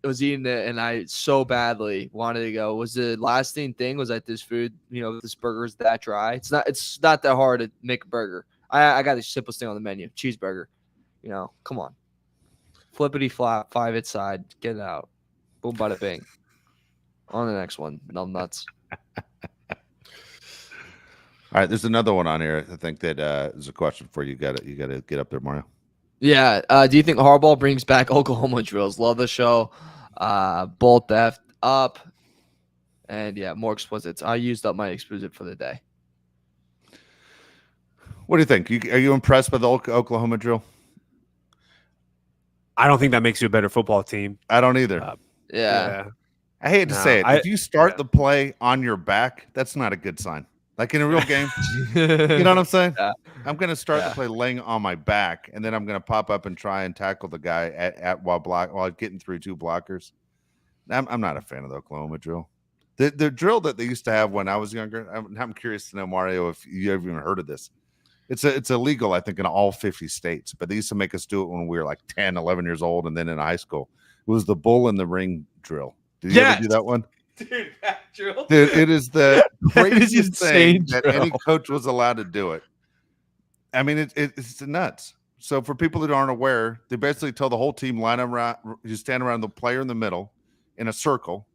was eating it, and I so badly wanted to go. Was the lasting thing was that this food, you know, this burger is that dry? It's not that hard to make a burger. I got the simplest thing on the menu, cheeseburger. You know, come on, flippity flop, 5 its side, get it out, boom, bada bing. On the next one, numb nuts. All right, there's another one on here. I think that is a question for you. You got to get up there, Mario. Yeah. Do you think Harbaugh brings back Oklahoma drills? Love the show. Bolt theft up. And yeah, more explicits. I used up my explicit for the day. What do you think? Are you impressed by the Oklahoma drill? I don't think that makes you a better football team. I don't either. Yeah. I hate to say it. If you start the play on your back, that's not a good sign. Like in a real game, you know what I'm saying? Yeah. I'm going to start the play laying on my back, and then I'm going to pop up and try and tackle the guy while getting through 2 blockers. I'm not a fan of the Oklahoma drill. The drill that they used to have when I was younger. I'm curious to know, Mario, if you ever even heard of this. It's illegal, I think, in all 50 states, but they used to make us do it when we were like 10, 11 years old, and then in high school. It was the bull in the ring drill. Did you ever do that one? Dude, that drill. Dude, it is the craziest thing drill. that any coach was allowed to do it. I mean, it's nuts. So for people that aren't aware, they basically tell the whole team, line around, you stand around the player in the middle in a circle,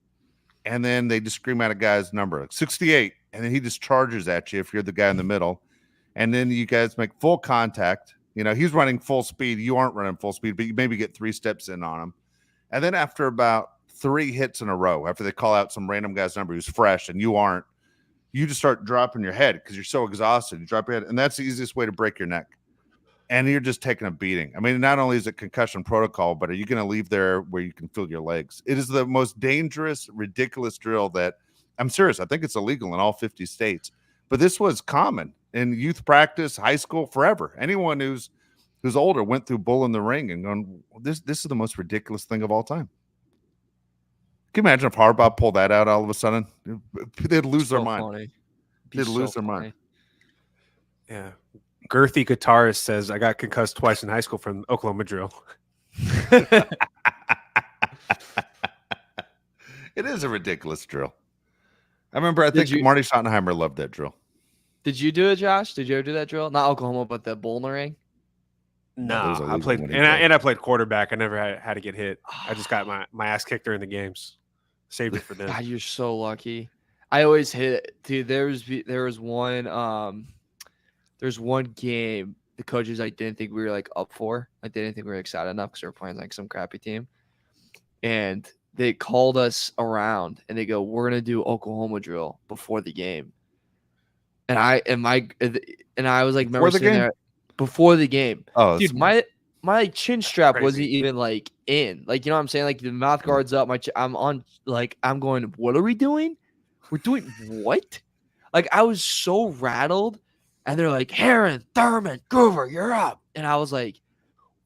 and then they just scream out a guy's number, like 68, and then he just charges at you if you're the guy in the middle. And then you guys make full contact. You know, he's running full speed. You aren't running full speed, but you maybe get 3 steps in on him. And then after about 3 hits in a row, after they call out some random guy's number who's fresh and you aren't, you just start dropping your head because you're so exhausted. You drop your head, and that's the easiest way to break your neck. and you're just taking a beating. I mean, not only is it concussion protocol, but are you going to leave there where you can feel your legs? It is the most dangerous, ridiculous drill that I'm serious. I think it's illegal in all 50 states, but this was common in youth practice, high school, forever. Anyone who's older went through Bull in the Ring and gone, this is the most ridiculous thing of all time. Can you imagine if Harbaugh pulled that out all of a sudden? They'd lose their mind. They'd lose their mind. Yeah. Girthy guitarist says, I got concussed twice in high school from Oklahoma drill. It is a ridiculous drill. I remember, I think Marty Schottenheimer loved that drill. Did you do it, Josh? Did you ever do that drill? Not Oklahoma, but the Bull in the Ring? No, I played, and I played quarterback. I never had to get hit. I just got my ass kicked during the games. Saved it for them. God, you're so lucky. I always hit, dude. There was one there's one game the coaches didn't think we were up for. They didn't think we were excited enough because we were playing some crappy team, and they called us around and they go, "We're gonna do Oklahoma drill before the game," and I was like, "Remember sitting there before the game?" Oh, dude, my chin strap wasn't even in. You know what I'm saying? The mouth guard's up. I'm on. I'm going. What are we doing? We're doing what? I was so rattled. And they're like, Heron, Thurman, Groover, you're up. And I was like,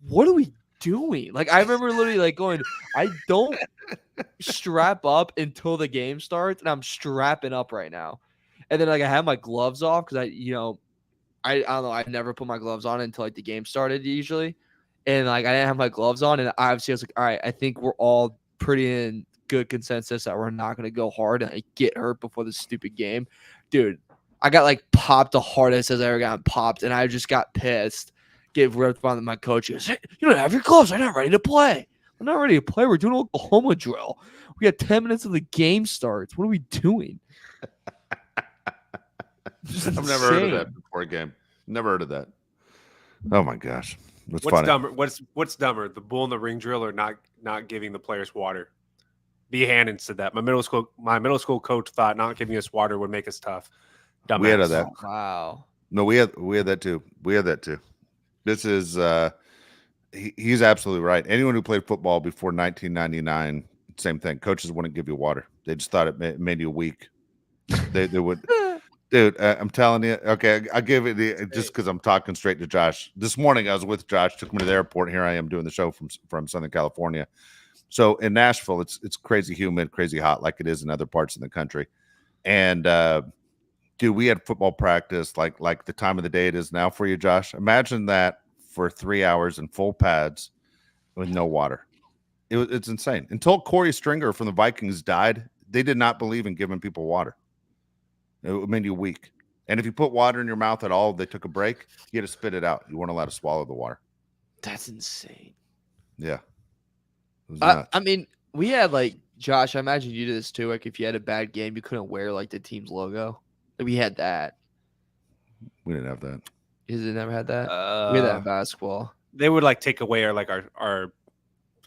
what are we doing? I remember literally going, I don't strap up until the game starts, and I'm strapping up right now. And then I had my gloves off because I don't know, I never put my gloves on until the game started usually. And I didn't have my gloves on, and obviously I was like, all right, I think we're all pretty in good consensus that we're not gonna go hard and get hurt before this stupid game. Dude, I got popped the hardest as I ever got popped, and I just got pissed. Get ripped by my coach. He goes, hey, you don't have your gloves. I'm not ready to play. I'm not ready to play. We're doing Oklahoma drill. We got 10 minutes of the game starts. What are we doing? I've never heard of that before a game. Never heard of that. Oh my gosh. What's funny? Dumber? What's dumber? The Bull in the Ring drill or not giving the players water? B. Hannon said that. My middle school coach thought not giving us water would make us tough. Dumbass. We had that. Oh, wow. No, we had that too. We had that too. This is he's absolutely right. Anyone who played football before 1999, same thing. Coaches wouldn't give you water. They just thought it made you weak. They would. Dude, I'm telling you. Okay, I'll give it just because I'm talking straight to Josh. This morning I was with Josh, took me to the airport. Here I am doing the show from Southern California. So in Nashville, it's crazy humid, crazy hot, like it is in other parts of the country. And dude, we had football practice like the time of the day it is now for you, Josh. Imagine that for 3 hours in full pads with no water. It's insane. Until Corey Stringer from the Vikings died, they did not believe in giving people water. It made you weak. And if you put water in your mouth at all, they took a break, you had to spit it out. You weren't allowed to swallow the water. That's insane. Yeah. I mean, we had Josh, I imagine you did this too. If you had a bad game, you couldn't wear the team's logo. We had that. We didn't have that. You never had that? We had that in basketball. They would take away our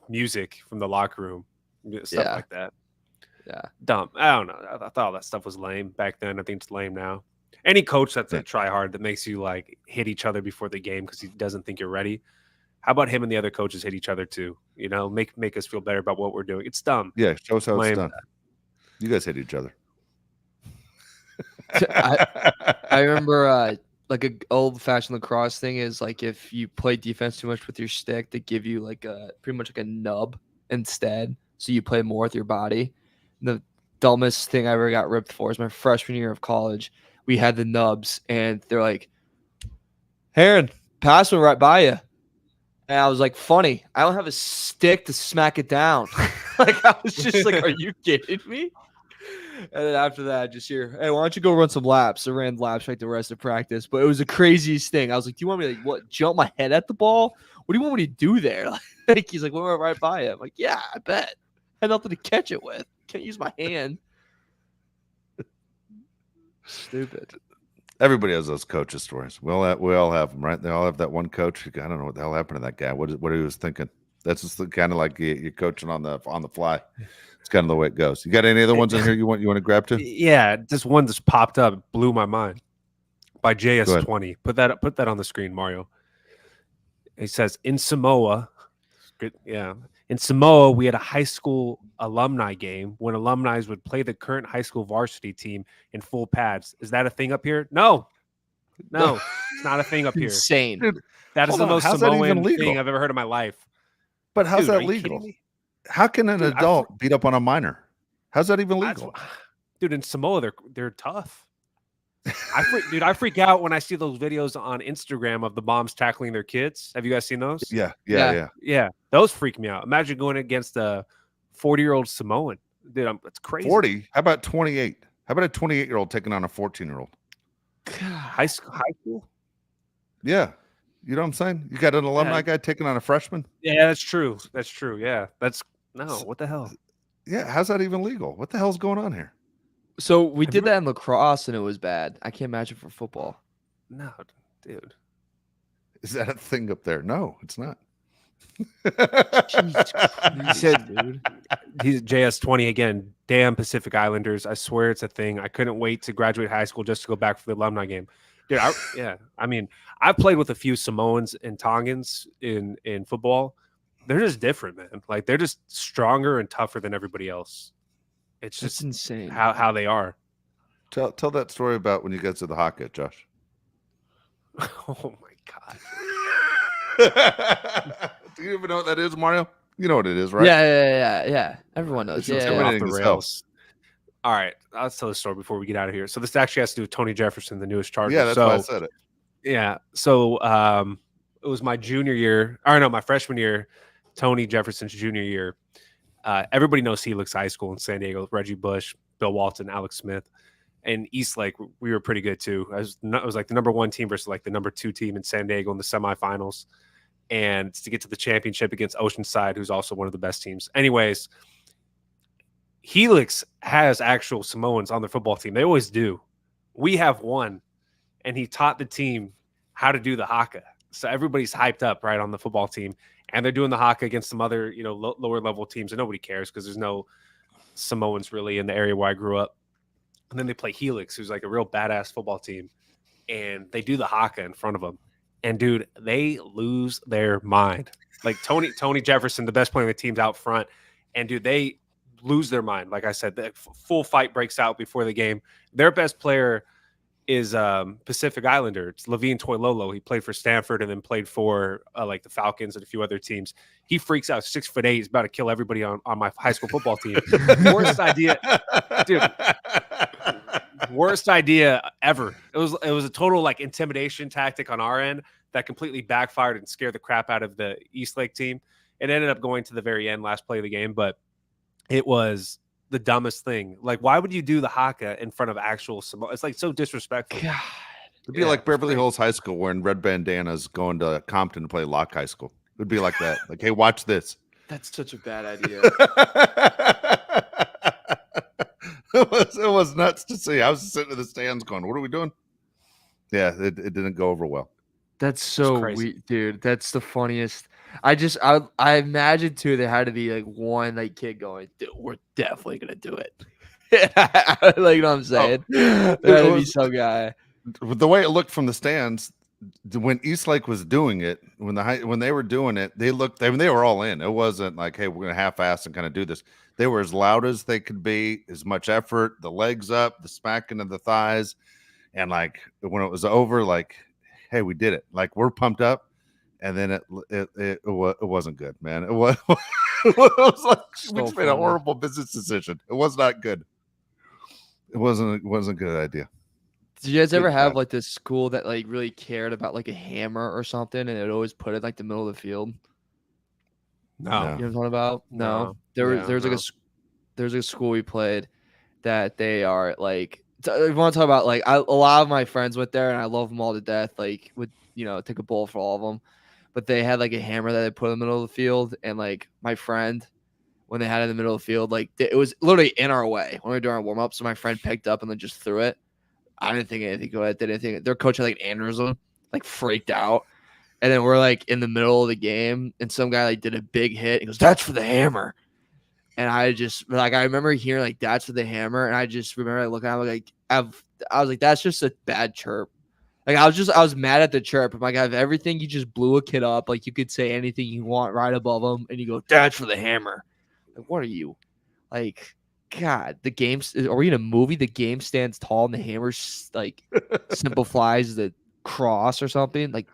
music from the locker room, stuff like that. Yeah, dumb. I don't know. I thought all that stuff was lame back then. I think it's lame now. Any coach that's a try hard that makes you hit each other before the game because he doesn't think you're ready. How about him and the other coaches hit each other too? Make us feel better about what we're doing. It's dumb. Yeah, show us how it's done. You guys hit each other. I remember an old-fashioned lacrosse thing is if you play defense too much with your stick, they give you pretty much a nub instead, so you play more with your body. And the dumbest thing I ever got ripped for is my freshman year of college. We had the nubs, and they're like, Heron, pass went right by you. And I was like, funny, I don't have a stick to smack it down. I was just like, are you kidding me? And then after that, I just hear, hey, why don't you go run some laps? I ran laps the rest of practice, but it was the craziest thing. I was like, do you want me to jump my head at the ball? What do you want me to do there? He's like, we went right by it. I'm like, yeah, I bet. I had nothing to catch it with. Can't use my hand. Stupid. Everybody has those coaches stories. We all have them, right? They all have that one coach. I don't know what the hell happened to that guy. What he was thinking. That's just kind of like you're coaching on the fly. It's kind of the way it goes. You got any other ones in here you want to grab to? Yeah, this one just popped up, blew my mind. By JS20. Put that on the screen, Mario. He says in Samoa, good, yeah. In Samoa, we had a high school alumni game when alumni would play the current high school varsity team in full pads. Is that a thing up here? No, it's not a thing up here. Insane. Dude, That is hold the on, most how's that even Samoan legal? thing I've ever heard in my life. But how's Dude, are that you kidding legal? me? How can an Dude, adult beat up on a minor? How's that even That's- legal? Dude, in Samoa, they're tough. I freak out when I see those videos on Instagram of the moms tackling their kids. Have you guys seen those? Yeah. Yeah, those freak me out. Imagine going against a 40-year-old Samoan. Dude, that's crazy. 40. How about 28? How about a 28-year-old taking on a 14-year-old? High school? Yeah. You know what I'm saying? You got an alumni guy taking on a freshman? Yeah, that's true. That's true. Yeah. What the hell? Yeah. How's that even legal? What the hell's going on here? So we did that in lacrosse and it was bad. I can't imagine for football. No, dude. Is that a thing up there? No, it's not. Jesus He said, dude. He's JS20 again. Damn Pacific Islanders. I swear it's a thing. I couldn't wait to graduate high school just to go back for the alumni game. Dude, I played with a few Samoans and Tongans in football. They're just different, man. Like they're just stronger and tougher than everybody else. It's That's just insane. how they are. Tell that story about when you get to the hockey, Josh. Oh my god. Do you even know what that is, Mario? You know what it is, right? Yeah. Everyone knows. It's just Yeah. everything. Off the as rails. All right, let's tell the story before we get out of here. So this actually has to do with Tony Jefferson, the newest Charger. Yeah, that's why I said it. Yeah. So it was my junior year, or no, my freshman year, Tony Jefferson's junior year. Everybody knows Helix High School in San Diego, Reggie Bush, Bill Walton, Alex Smith. And Eastlake, we were pretty good too. It was like the number 1 team versus like the number 2 team in San Diego in the semifinals. And to get to the championship against Oceanside, who's also one of the best teams. Anyways, Helix has actual Samoans on their football team. They always do. We have one, and he taught the team how to do the haka. So everybody's hyped up, right, on the football team. And they're doing the haka against some other, lower level teams, and nobody cares because there's no Samoans really in the area where I grew up. And then they play Helix, who's like a real badass football team, and they do the haka in front of them. And dude, they lose their mind. Like Tony Jefferson, the best player on the team's out front, and dude, they lose their mind. Like I said, the full fight breaks out before the game. Their best player is Pacific Islander. It's Levine Toilolo. He played for Stanford and then played for like the Falcons and a few other teams. He freaks out. 6'8". He's about to kill everybody on my high school football team. Worst idea, dude. Worst idea ever. It was a total like intimidation tactic on our end that completely backfired and scared the crap out of the Eastlake team. It ended up going to the very end, last play of the game, but it was the dumbest thing. Like, why would you do the haka in front of actual Samoa? It's like so disrespectful. God. It'd be like Beverly Hills High School wearing red bandanas going to Compton to play Locke High School. It would be like that. Like, hey, watch this. That's such a bad idea. It was nuts to see. I was sitting in the stands going, what are we doing? Yeah, it didn't go over well. That's so crazy. weird, dude. That's the funniest. I imagine too there had to be like one like kid going, dude, we're definitely gonna do it. Like, you know what I'm saying? There had to be some guy. The way it looked from the stands, when Eastlake was doing it, when they were doing it, they were all in. It wasn't like, hey, we're gonna half-ass and kind of do this. They were as loud as they could be, as much effort, the legs up, the smacking of the thighs, and like when it was over, like, hey, we did it. Like, we're pumped up, and then it wasn't good, man. It was like we just made a horrible business decision. It was not good. It wasn't a good idea. Did you guys ever have like this school that like really cared about like a hammer or something, and it would always put it like the middle of the field? No. You know what I'm talking about? No. There's like a school we played that they are like. If you want to talk about like a lot of my friends went there, and I love them all to death. Like, would take a bowl for all of them, but they had like a hammer that they put in the middle of the field, and like my friend, when they had it in the middle of the field, like it was literally in our way when we were doing our warm up. So my friend picked up and then just threw it. I didn't think anything good. Did anything. Their coach had like aneurysm, like freaked out. And then we're like in the middle of the game, and some guy like did a big hit. He goes, "That's for the hammer." And I just like I remember hearing like "That's for the hammer," and I just remember like looking at him like I was like, "That's just a bad chirp." Like I was mad at the chirp. I'm like, I have everything. You just blew a kid up. Like you could say anything you want right above him, and you go, "Dad for the hammer." Like, what are you? Like, God, the game's are we in a movie? The game stands tall and the hammer like simple flies the cross or something. Like,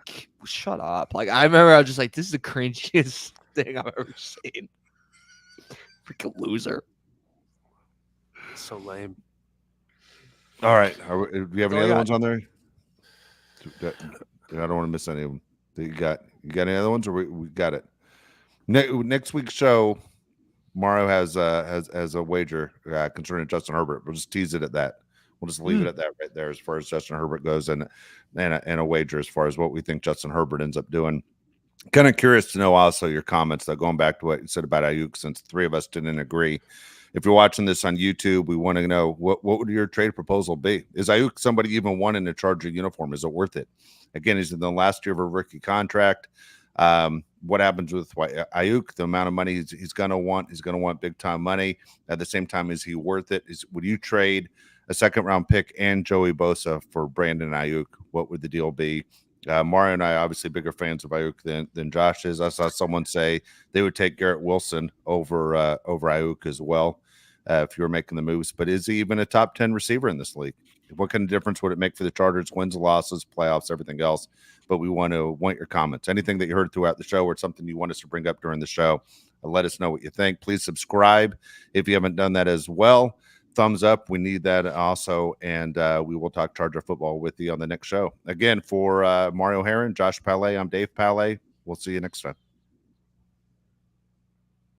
shut up. Like I remember I was just like, this is the cringiest thing I've ever seen. Freaking loser. So lame. All right. Do you have any Oh, other yeah. ones on there? I don't want to miss any of them. You got any other ones, or we got it? Next week's show, Mario has a wager concerning Justin Herbert. We'll just tease it at that. We'll just leave it at that right there as far as Justin Herbert goes, and a wager as far as what we think Justin Herbert ends up doing. Kind of curious to know also your comments, though, going back to what you said about Aiyuk, since three of us didn't agree. If you're watching this on YouTube, we want to know what would your trade proposal be? Is Aiyuk somebody even wanting to charge a uniform? Is it worth it? Again, he's in the last year of a rookie contract. What happens with Aiyuk? The amount of money he's going to want. He's going to want big time money. At the same time, is he worth it? Would you trade a second round pick and Joey Bosa for Brandon Aiyuk? What would the deal be? Mario and I obviously bigger fans of Aiyuk than Josh is. I saw someone say they would take Garrett Wilson over Aiyuk as well if you were making the moves. But is he even a top 10 receiver in this league? What kind of difference would it make for the Chargers? Wins, losses, playoffs, everything else. But we want your comments. Anything that you heard throughout the show or something you want us to bring up during the show, let us know what you think. Please subscribe if you haven't done that as well. Thumbs up. We need that also. And we will talk Charger football with you on the next show. Again, for Mario Heron, Josh Palais, I'm Dave Palais. We'll see you next time.